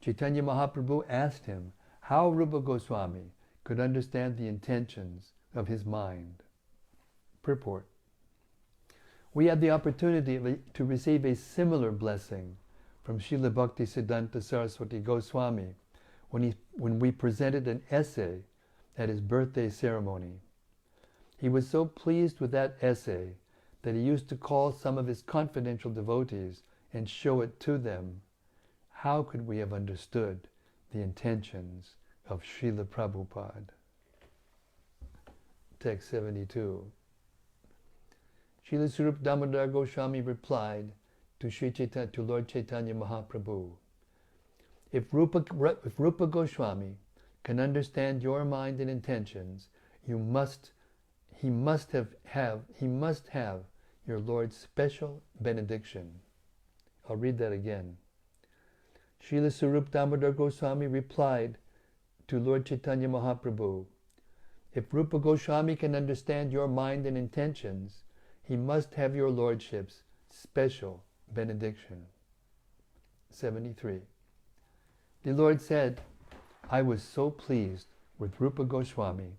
Chaitanya Mahaprabhu asked him how Rupa Goswami could understand the intentions of his mind. Purport. We had the opportunity to receive a similar blessing from Srila Bhaktisiddhanta Saraswati Goswami when we presented an essay at his birthday ceremony. He was so pleased with that essay that he used to call some of his confidential devotees and show it to them. How could we have understood the intentions of Srila Prabhupada? Text 72. Srila Sarup Damodar Goswami replied to Lord Chaitanya Mahaprabhu, If Rupa Goswami can understand your mind and intentions, he must have your Lord's special benediction. I'll read that again. Srila Sarup Damodar Goswami replied to Lord Chaitanya Mahaprabhu, if Rupa Goswami can understand your mind and intentions, he must have your Lordship's special benediction. 73. The Lord said, I was so pleased with Rupa Goswami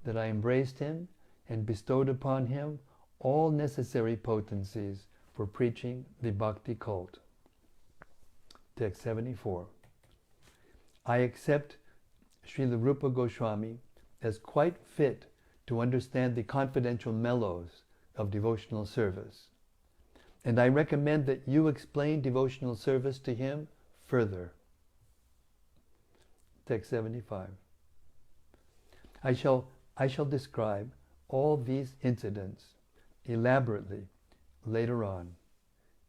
that I embraced him and bestowed upon him all necessary potencies for preaching the bhakti cult. Text 74. I accept Srila Rupa Goswami as quite fit to understand the confidential mellows of devotional service, and I recommend that you explain devotional service to him further. Text 75. I shall describe all these incidents elaborately later on.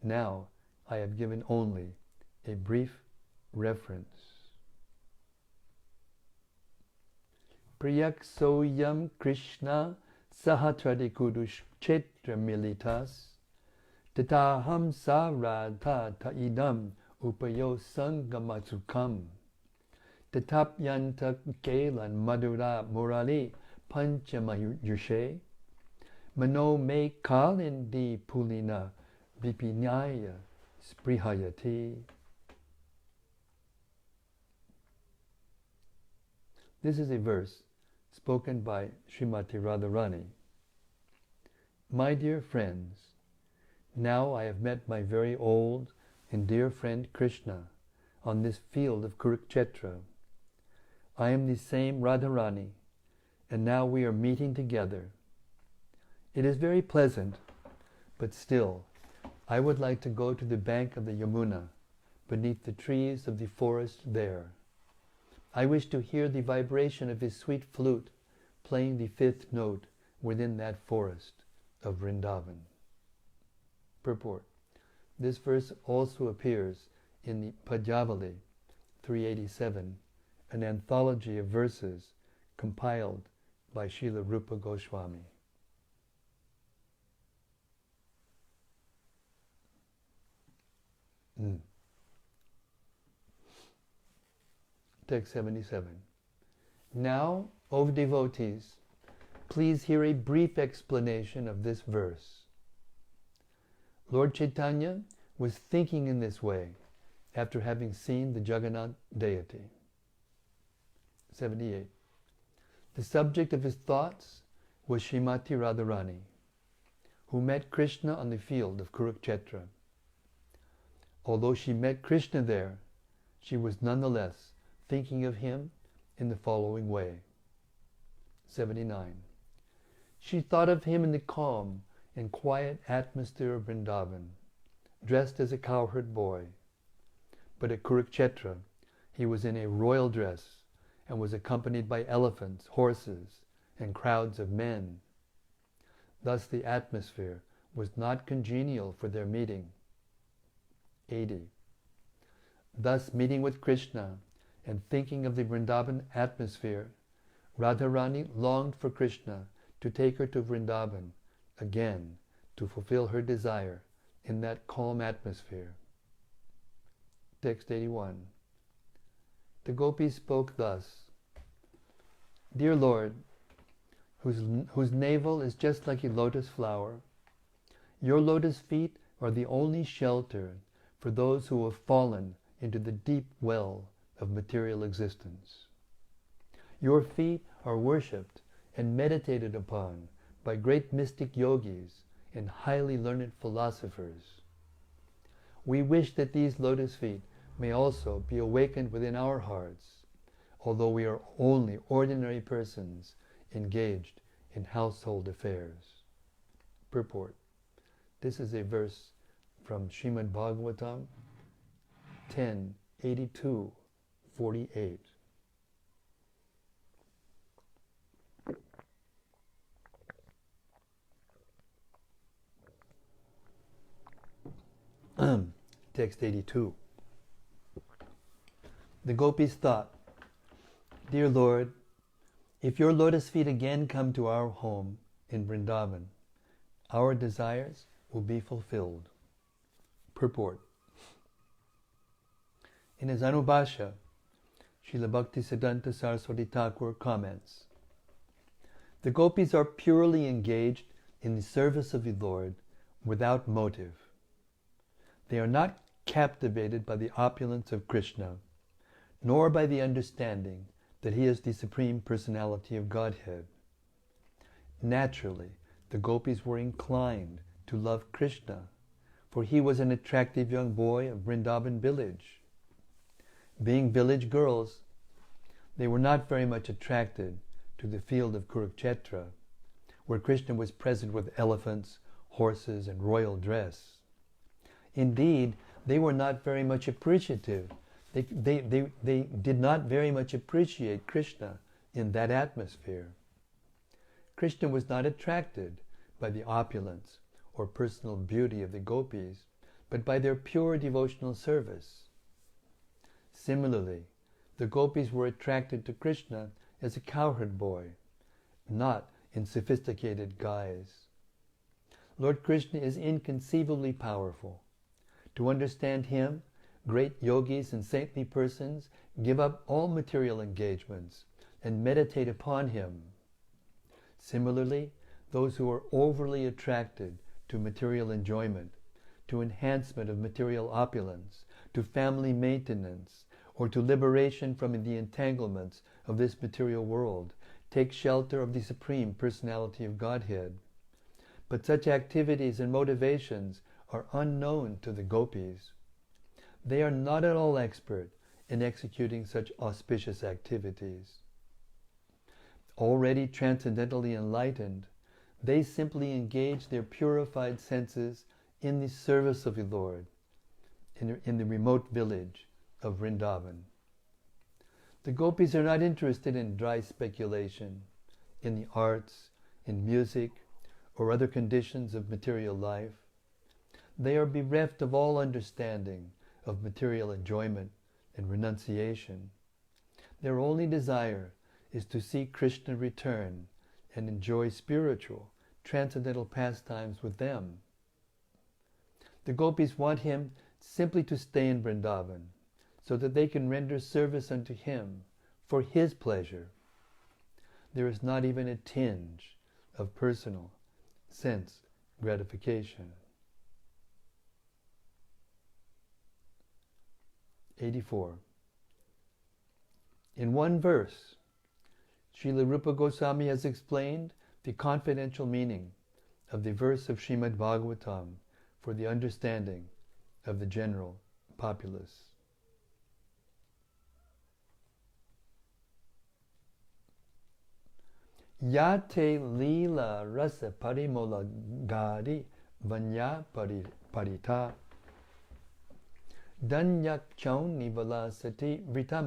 Now I have given only a brief reference. Priyak soyam Krishna sahatradikudush chetra militas tataham saradha idam upayo sangamatsukam tatapyanta kelan madura murali panchamayushe mano me kalindi pulina vipinaya sprihayati. This is a verse spoken by Srimati Radharani. My dear friends, now I have met my very old and dear friend Krishna on this field of Kurukshetra. I am the same Radharani, and now we are meeting together. It is very pleasant, but still, I would like to go to the bank of the Yamuna, beneath the trees of the forest there. I wish to hear the vibration of his sweet flute playing the fifth note within that forest of Vrindavan. Purport. This verse also appears in the Padyavali 387, an anthology of verses compiled by Srila Rupa Goswami. Text 77. Now, O devotees, please hear a brief explanation of this verse. Lord Chaitanya was thinking in this way after having seen the Jagannath deity. 78. The subject of his thoughts was Srimati Radharani, who met Krishna on the field of Kurukshetra. Although she met Krishna there, she was nonetheless thinking of him in the following way. 79. She thought of him in the calm and quiet atmosphere of Vrindavan, dressed as a cowherd boy. But at Kurukshetra, he was in a royal dress and was accompanied by elephants, horses, and crowds of men. Thus the atmosphere was not congenial for their meeting. 80. Thus, meeting with Krishna and thinking of the Vrindavan atmosphere, Radharani longed for Krishna to take her to Vrindavan again to fulfill her desire in that calm atmosphere. Text 81. The gopis spoke thus: Dear Lord, whose navel is just like a lotus flower, your lotus feet are the only shelter for those who have fallen into the deep well of material existence. Your feet are worshipped and meditated upon by great mystic yogis and highly learned philosophers. We wish that these lotus feet may also be awakened within our hearts, although we are only ordinary persons engaged in household affairs. Purport. This is a verse from Srimad Bhagavatam 10:82-48. Text 82. The gopis thought, Dear Lord, if your lotus feet again come to our home in Vrindavan, our desires will be fulfilled. Purport. In his Anubhasha, Srila Bhaktisiddhanta Saraswati Thakur comments, the gopis are purely engaged in the service of the Lord without motive. They are not captivated by the opulence of Krishna, nor by the understanding that he is the Supreme Personality of Godhead. Naturally, the gopis were inclined to love Krishna, for he was an attractive young boy of Vrindavan village. Being village girls, they were not very much attracted to the field of Kurukshetra, where Krishna was present with elephants, horses, and royal dress. Indeed, they were not very much appreciative. They did not very much appreciate Krishna in that atmosphere. Krishna was not attracted by the opulence or personal beauty of the gopis, but by their pure devotional service. Similarly, the gopis were attracted to Krishna as a cowherd boy, not in sophisticated guise. Lord Krishna is inconceivably powerful. To understand him, great yogis and saintly persons give up all material engagements and meditate upon him. Similarly, those who are overly attracted to material enjoyment, to enhancement of material opulence, to family maintenance, or to liberation from the entanglements of this material world, take shelter of the Supreme Personality of Godhead. But such activities and motivations are unknown to the gopis. They are not at all expert in executing such auspicious activities. Already transcendentally enlightened, they simply engage their purified senses in the service of the Lord in the remote village of Vrindavan. The gopis are not interested in dry speculation, in the arts, in music, or other conditions of material life. They are bereft of all understanding of material enjoyment and renunciation. Their only desire is to see Krishna return and enjoy spiritual, transcendental pastimes with them. The gopis want him simply to stay in Vrindavan, so that they can render service unto him for his pleasure. There is not even a tinge of personal sense gratification. 84. In one verse, Srila Rupa Goswami has explained the confidential meaning of the verse of Srimad Bhagavatam for the understanding of the general populace. Yate lila rasa parimola gadi vanya parita danyak chaun nivala sati vrita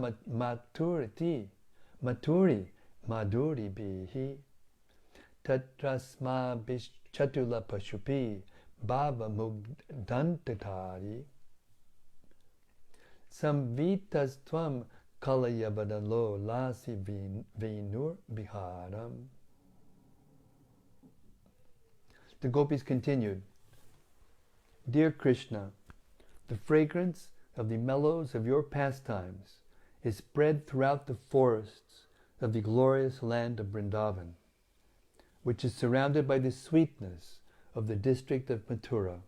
maturi maduri bihi tatrasma chatula pashupi bhava mugdantatari samvitas tvam kalayabadalo lasi venur biharam. The gopis continued, Dear Krishna, the fragrance of the mellows of your pastimes is spread throughout the forests of the glorious land of Vrindavan, which is surrounded by the sweetness of the district of Mathura.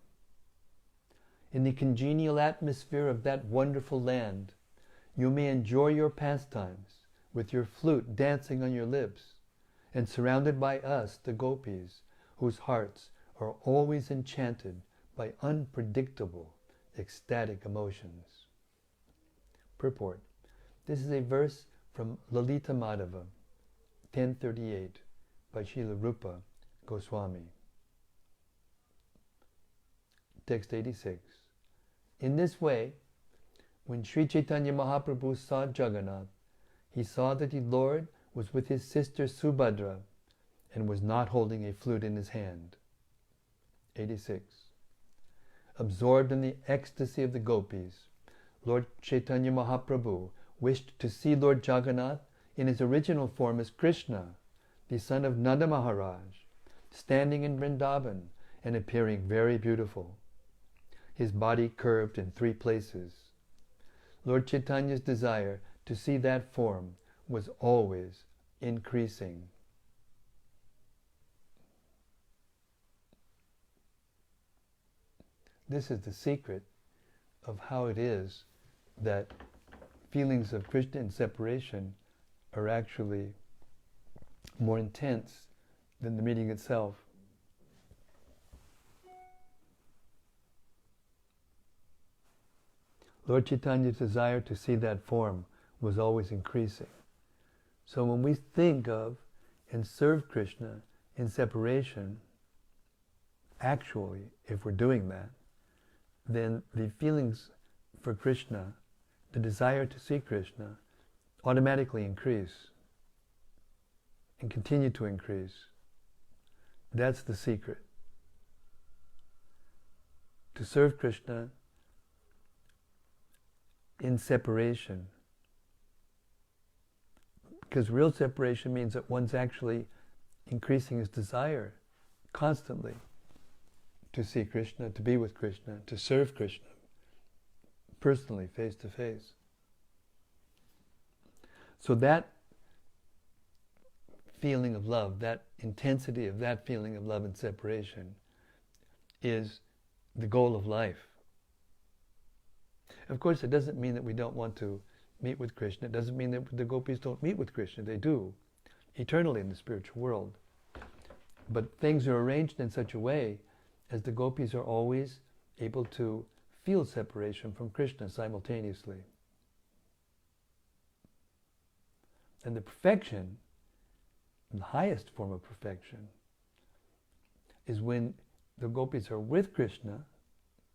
In the congenial atmosphere of that wonderful land, you may enjoy your pastimes with your flute dancing on your lips, and surrounded by us, the gopis, whose hearts are always enchanted by unpredictable, ecstatic emotions. Purport. This is a verse from Lalita Madhava, 1038, by Srila Rupa Goswami. Text 86. In this way, when Sri Caitanya Mahaprabhu saw Jagannath, he saw that the Lord was with his sister Subhadra and was not holding a flute in his hand. 86. Absorbed in the ecstasy of the gopis, Lord Caitanya Mahaprabhu wished to see Lord Jagannath in his original form as Krishna, the son of Nanda Maharaj, standing in Vrindavan and appearing very beautiful, his body curved in 3 places. Lord Chaitanya's desire to see that form was always increasing. This is the secret of how it is that feelings of Krishna and separation are actually more intense than the meeting itself. Lord Chaitanya's desire to see that form was always increasing. So when we think of and serve Krishna in separation, actually, if we're doing that, then the feelings for Krishna, the desire to see Krishna, automatically increase and continue to increase. That's the secret. To serve Krishna in separation. Because real separation means that one's actually increasing his desire constantly to see Krishna, to be with Krishna, to serve Krishna personally, face to face. So that feeling of love, that intensity of that feeling of love and separation is the goal of life. Of course, it doesn't mean that we don't want to meet with Krishna. It doesn't mean that the gopis don't meet with Krishna. They do, eternally in the spiritual world. But things are arranged in such a way as the gopis are always able to feel separation from Krishna simultaneously. And the perfection, the highest form of perfection, is when the gopis are with Krishna,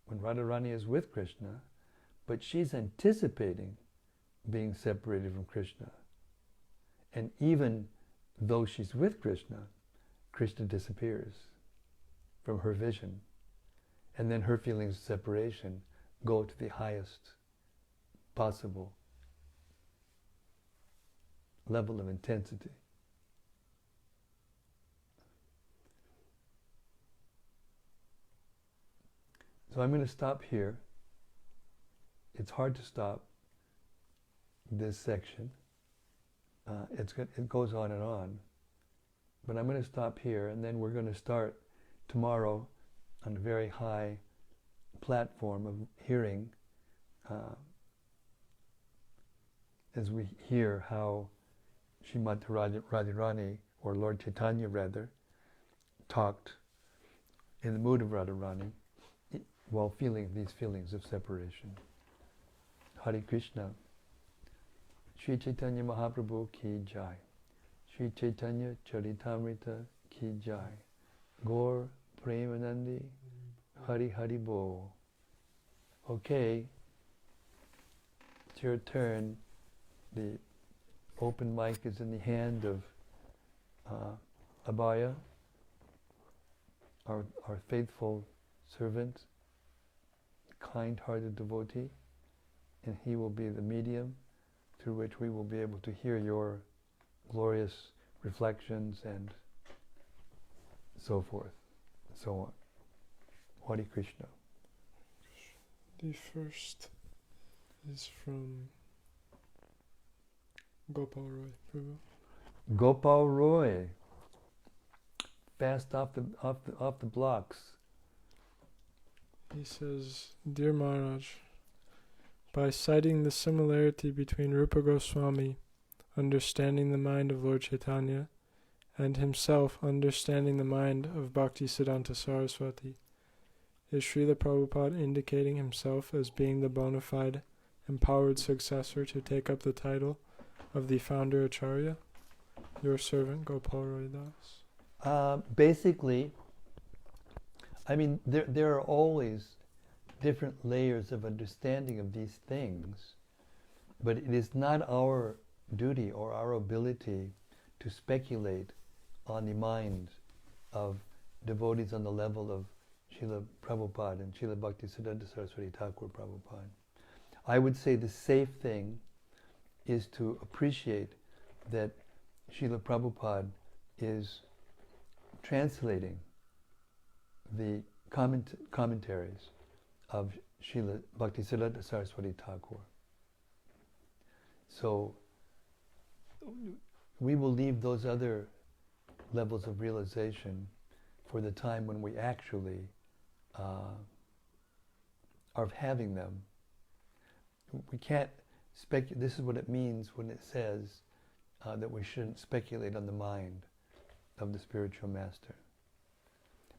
when Radharani is with Krishna, but she's anticipating being separated from Krishna. And even though she's with Krishna, Krishna disappears from her vision. And then her feelings of separation go to the highest possible level of intensity. So I'm going to stop here. It's hard to stop this section. It goes on and on. But I'm going to stop here, and then we're going to start tomorrow on a very high platform of hearing as we hear how Srimati Radharani, or Lord Chaitanya rather, talked in the mood of Radharani while feeling these feelings of separation. Hare Krishna. Sri Caitanya Mahaprabhu ki jai. Sri Caitanya-caritämrta ki jai. Gaur Premanandi Hari Hari Bo. Okay, it's your turn. The open mic is in the hand of Abhaya, our faithful servant, kind-hearted devotee, and he will be the medium through which we will be able to hear your glorious reflections and so forth, and so on. Hare Krishna. The first is from Gopal Roy, Prabhu. Gopal Roy, fast off the blocks. He says, Dear Maharaj, by citing the similarity between Rupa Goswami understanding the mind of Lord Chaitanya and himself understanding the mind of Bhaktisiddhanta Saraswati, is Srila Prabhupada indicating himself as being the bona fide empowered successor to take up the title of the founder Acharya? Your servant Gopal Roy Das. Basically, I mean, there are always different layers of understanding of these things, but it is not our duty or our ability to speculate on the mind of devotees on the level of Srila Prabhupada and Srila Bhaktisiddhanta Saraswati Thakur Prabhupada. I would say the safe thing is to appreciate that Srila Prabhupada is translating the commentaries of Srila Bhaktisiddhanta Saraswati Thakur. So we will leave those other levels of realization for the time when we actually are having them. We can't speculate. This is what it means when it says that we shouldn't speculate on the mind of the spiritual master.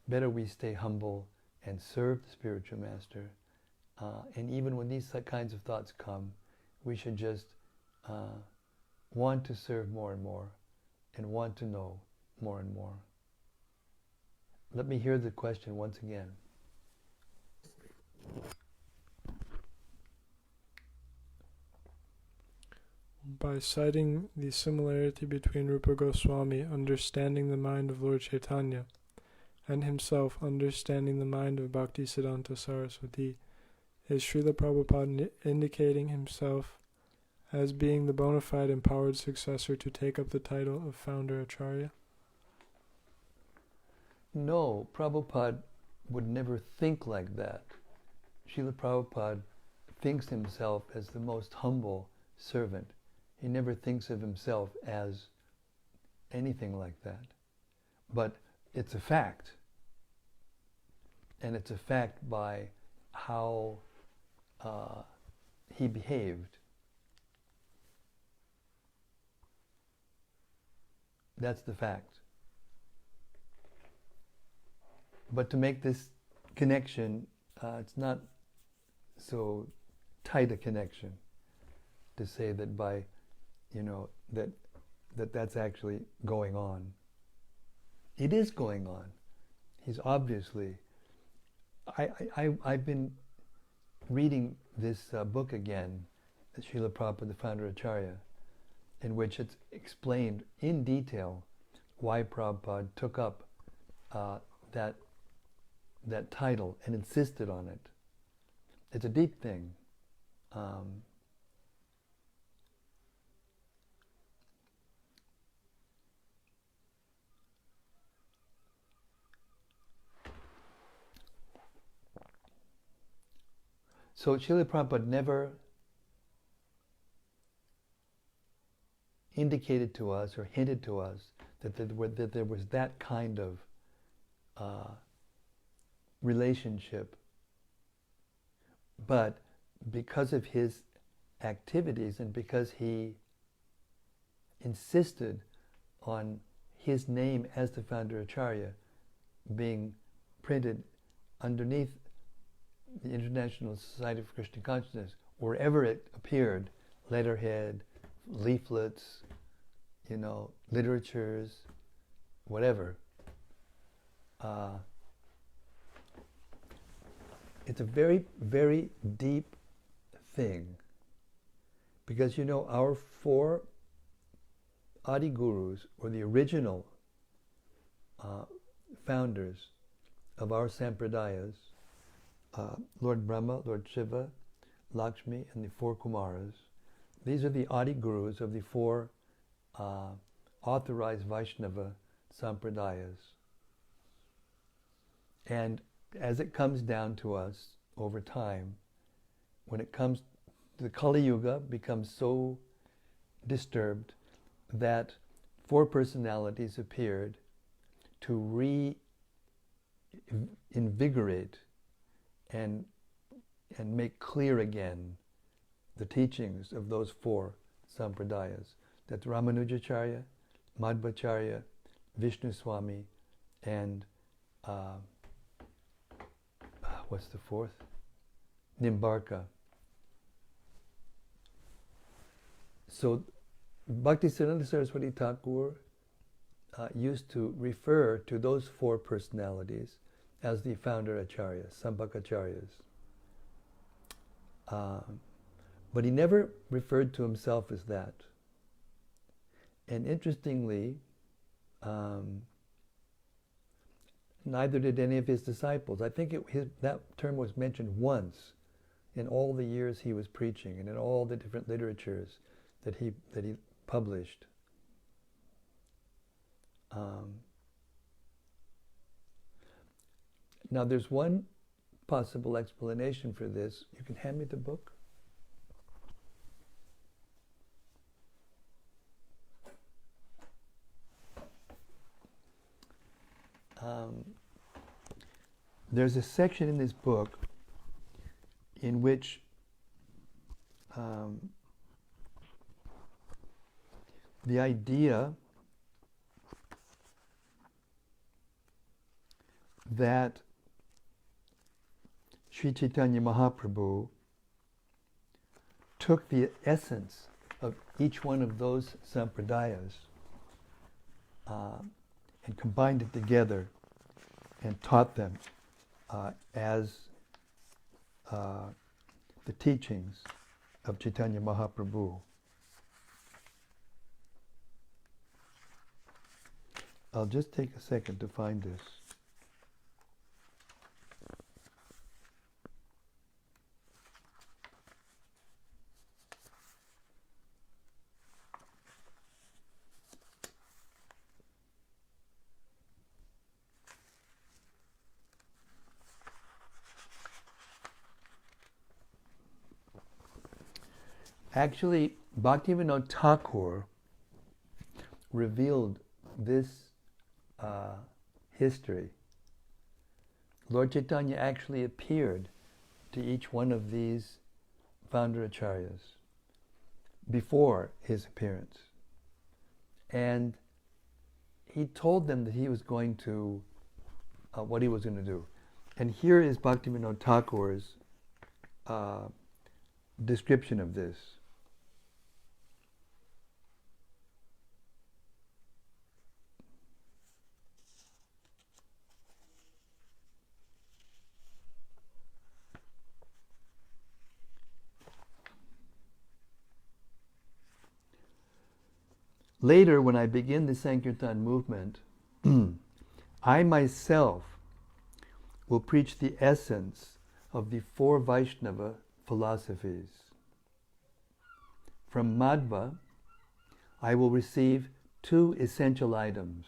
Better we stay humble and serve the spiritual master. And even when these kinds of thoughts come, we should just want to serve more and more and want to know more and more. Let me hear the question once again. By citing the similarity between Rupa Goswami understanding the mind of Lord Chaitanya and himself understanding the mind of Bhaktisiddhanta Saraswati, is Srila Prabhupada indicating himself as being the bona fide empowered successor to take up the title of founder Acharya? No, Prabhupada would never think like that. Srila Prabhupada thinks himself as the most humble servant. He never thinks of himself as anything like that. But it's a fact. And it's a fact by how he behaved. That's the fact. But to make this connection, it's not so tight a connection to say that by, that's actually going on. It is going on. He's obviously. I've been reading this book again, Srila Prabhupada, the founder Acharya, in which it's explained in detail why Prabhupada took up that title and insisted on it. It's a deep thing. So Srila Prabhupada never indicated to us or hinted to us that there was that kind of relationship. But because of his activities and because he insisted on his name as the founder Acharya being printed underneath the International Society for Krishna Consciousness, wherever it appeared, letterhead, leaflets, literatures, whatever. It's a very, very deep thing. Because our four Adi Gurus, or the original founders of our Sampradayas, Lord Brahma, Lord Shiva, Lakshmi, and the four Kumaras. These are the Adi Gurus of the four authorized Vaishnava Sampradayas. And as it comes down to us over time, when it comes, the Kali Yuga becomes so disturbed that 4 personalities appeared to reinvigorate and make clear again the teachings of those 4 sampradayas. That's Ramanujacharya, Madhvacharya, Vishnu Swami, and what's the 4th? Nimbarka. So Bhaktisiddhanta Saraswati Thakur used to refer to those 4 personalities as the founder acharyas, Sampakacharyas. But he never referred to himself as that. And interestingly, neither did any of his disciples. I think that term was mentioned once in all the years he was preaching and in all the different literatures that he published. Now there's one possible explanation for this. You can hand me the book. There's a section in this book in which the idea that Sri Chaitanya Mahäprabhu took the essence of each one of those sampradayas and combined it together and taught them as the teachings of Chaitanya Mahäprabhu. I'll just take a second to find this. Actually, Bhaktivinoda Thakur revealed this history. Lord Chaitanya actually appeared to each one of these founder acharyas before his appearance. And he told them that he was going to, what he was going to do. And here is Bhaktivinoda Thakur's description of this. Later, when I begin the Sankirtan movement, I myself will preach the essence of the 4 Vaishnava philosophies. From Madhva, I will receive 2 essential items: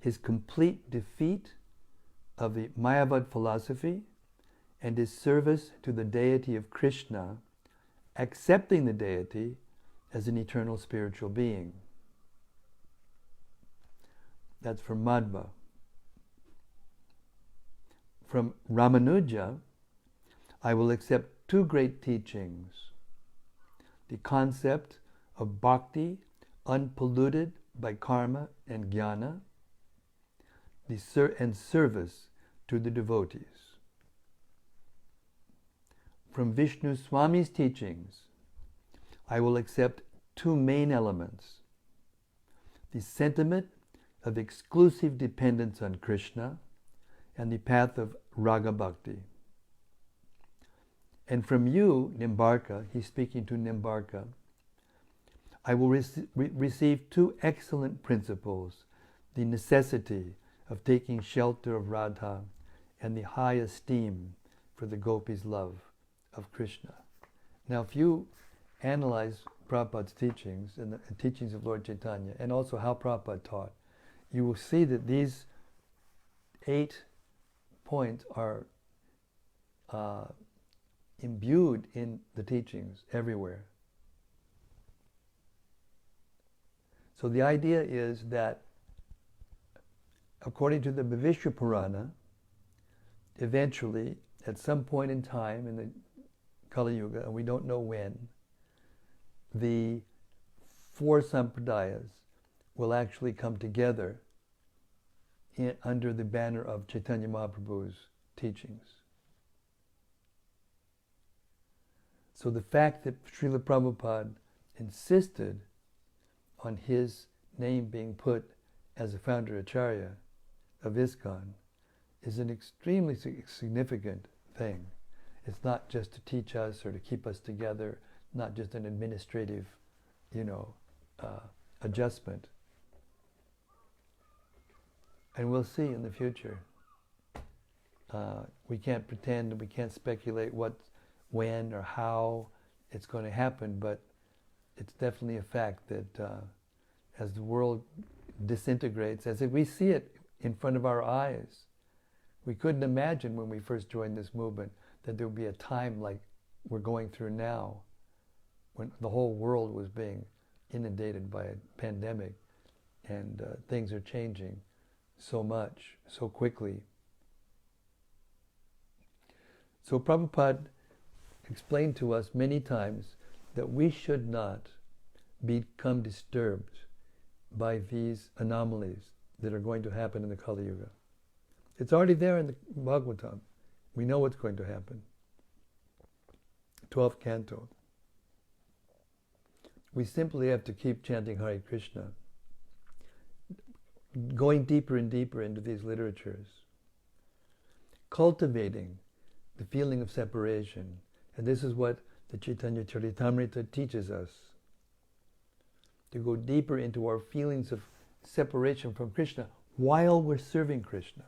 his complete defeat of the Mayavad philosophy and his service to the deity of Krishna, accepting the deity as an eternal spiritual being. That's from Madhva. From Ramanuja, I will accept 2 great teachings: the concept of bhakti, unpolluted by karma and jnana, and service to the devotees. From Vishnu Swami's teachings, I will accept 2 main elements: the sentiment of exclusive dependence on Krishna and the path of raga bhakti. And from you, Nimbarka, he's speaking to Nimbarka, I will receive 2 excellent principles: the necessity of taking shelter of Radha and the high esteem for the gopis' love of Krishna. Now, if you analyze Prabhupada's teachings and the teachings of Lord Chaitanya, and also how Prabhupada taught, you will see that these 8 points are imbued in the teachings everywhere. So the idea is that, according to the Bhavishya Purana, eventually, at some point in time in the Kali Yuga, and we don't know when, the four sampradayas will actually come together under the banner of Chaitanya Mahaprabhu's teachings. So the fact that Srila Prabhupada insisted on his name being put as a founder Acharya of ISKCON is an extremely significant thing. It's not just to teach us or to keep us together, not just an administrative, adjustment. And we'll see in the future. We can't pretend, we can't speculate when or how it's going to happen, but it's definitely a fact that as the world disintegrates, as if we see it in front of our eyes, we couldn't imagine when we first joined this movement that there would be a time like we're going through now, when the whole world was being inundated by a pandemic, and things are changing so much, so quickly. So Prabhupada explained to us many times that we should not become disturbed by these anomalies that are going to happen in the Kali Yuga. It's already there in the Bhagavatam. We know what's going to happen. 12th canto. We simply have to keep chanting Hare Krishna, going deeper and deeper into these literatures, cultivating the feeling of separation. And this is what the Caitanya-caritämrta teaches us, to go deeper into our feelings of separation from Krishna while we're serving Krishna.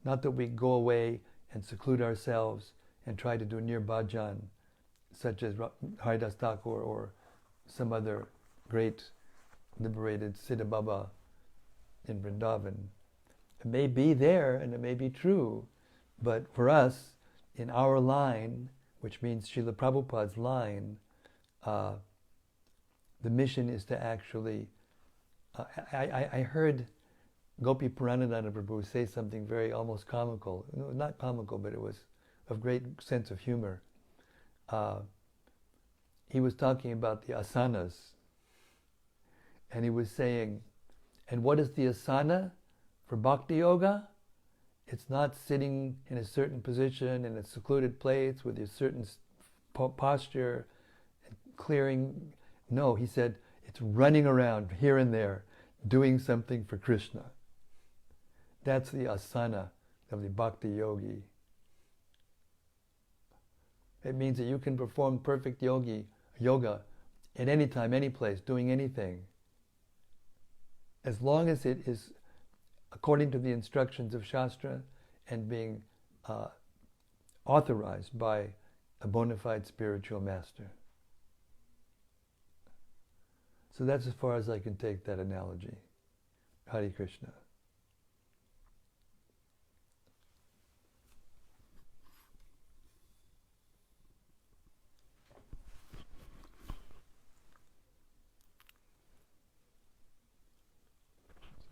Not that we go away and seclude ourselves and try to do near bhajan, such as Haridas Thakur or some other great liberated Siddha Baba in Vrindavan. It may be there and it may be true, but for us, in our line, which means Srila Prabhupada's line, the mission is to actually... I heard Gopi Puranadana Prabhu say something very almost comical. No, not comical, but it was of great sense of humor. He was talking about the asanas. And he was saying, and what is the asana for Bhakti Yoga? It's not sitting in a certain position in a secluded place with a certain posture, and clearing. No, he said, it's running around here and there, doing something for Krishna. That's the asana of the Bhakti Yogi. It means that you can perform perfect yoga at any time, any place, doing anything, as long as it is according to the instructions of Shastra and being authorized by a bona fide spiritual master. So that's as far as I can take that analogy. Hare Krishna.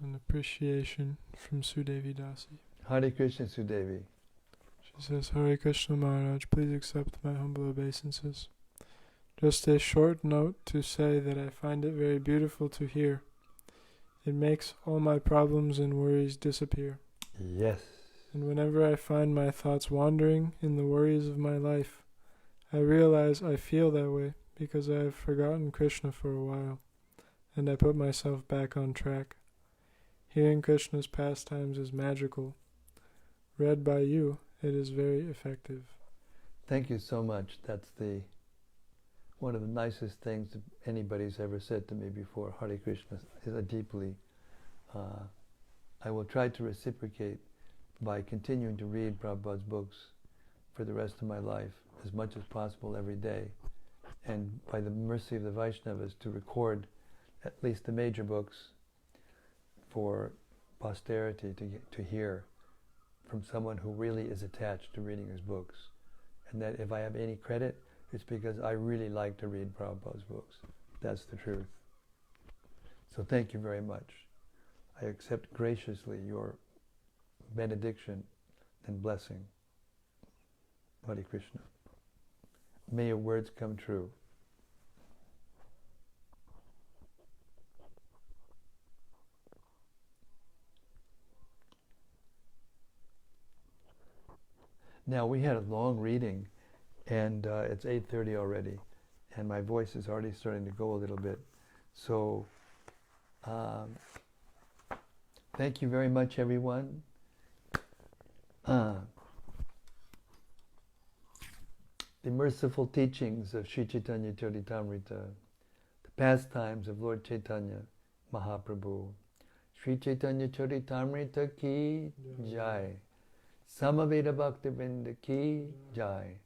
An appreciation from Sudevi Dasi. Hare Krishna, Sudevi. She says, Hare Krishna Maharaj, please accept my humble obeisances. Just a short note to say that I find it very beautiful to hear. It makes all my problems and worries disappear. Yes. And whenever I find my thoughts wandering in the worries of my life, I realize I feel that way because I have forgotten Krishna for a while, and I put myself back on track. Hearing Krishna's pastimes is magical. Read by you, it is very effective. Thank you so much. That's one of the nicest things that anybody's ever said to me before. Hare Krishna is a deeply... I will try to reciprocate by continuing to read Prabhupada's books for the rest of my life, as much as possible every day. And by the mercy of the Vaishnavas, to record at least the major books for posterity to hear from someone who really is attached to reading his books And that if I have any credit, it's because I really like to read Prabhupada's books. That's the truth. So thank you very much. I accept graciously your benediction and blessing. Hare Krishna. May your words come true. Now, we had a long reading, and it's 8:30 already, and my voice is already starting to go a little bit. So, thank you very much, everyone. The merciful teachings of Sri Caitanya-caritämrta, the pastimes of Lord Chaitanya, Mahäprabhu. Sri Caitanya-caritämrta ki jai. Samaveda Bhaktivinoda ki jai.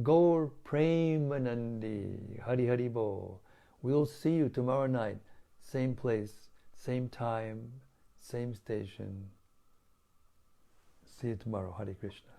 Gaur Premanandi. Hari Hari Bo. We'll see you tomorrow night. Same place, same time, same station. See you tomorrow. Hare Krishna.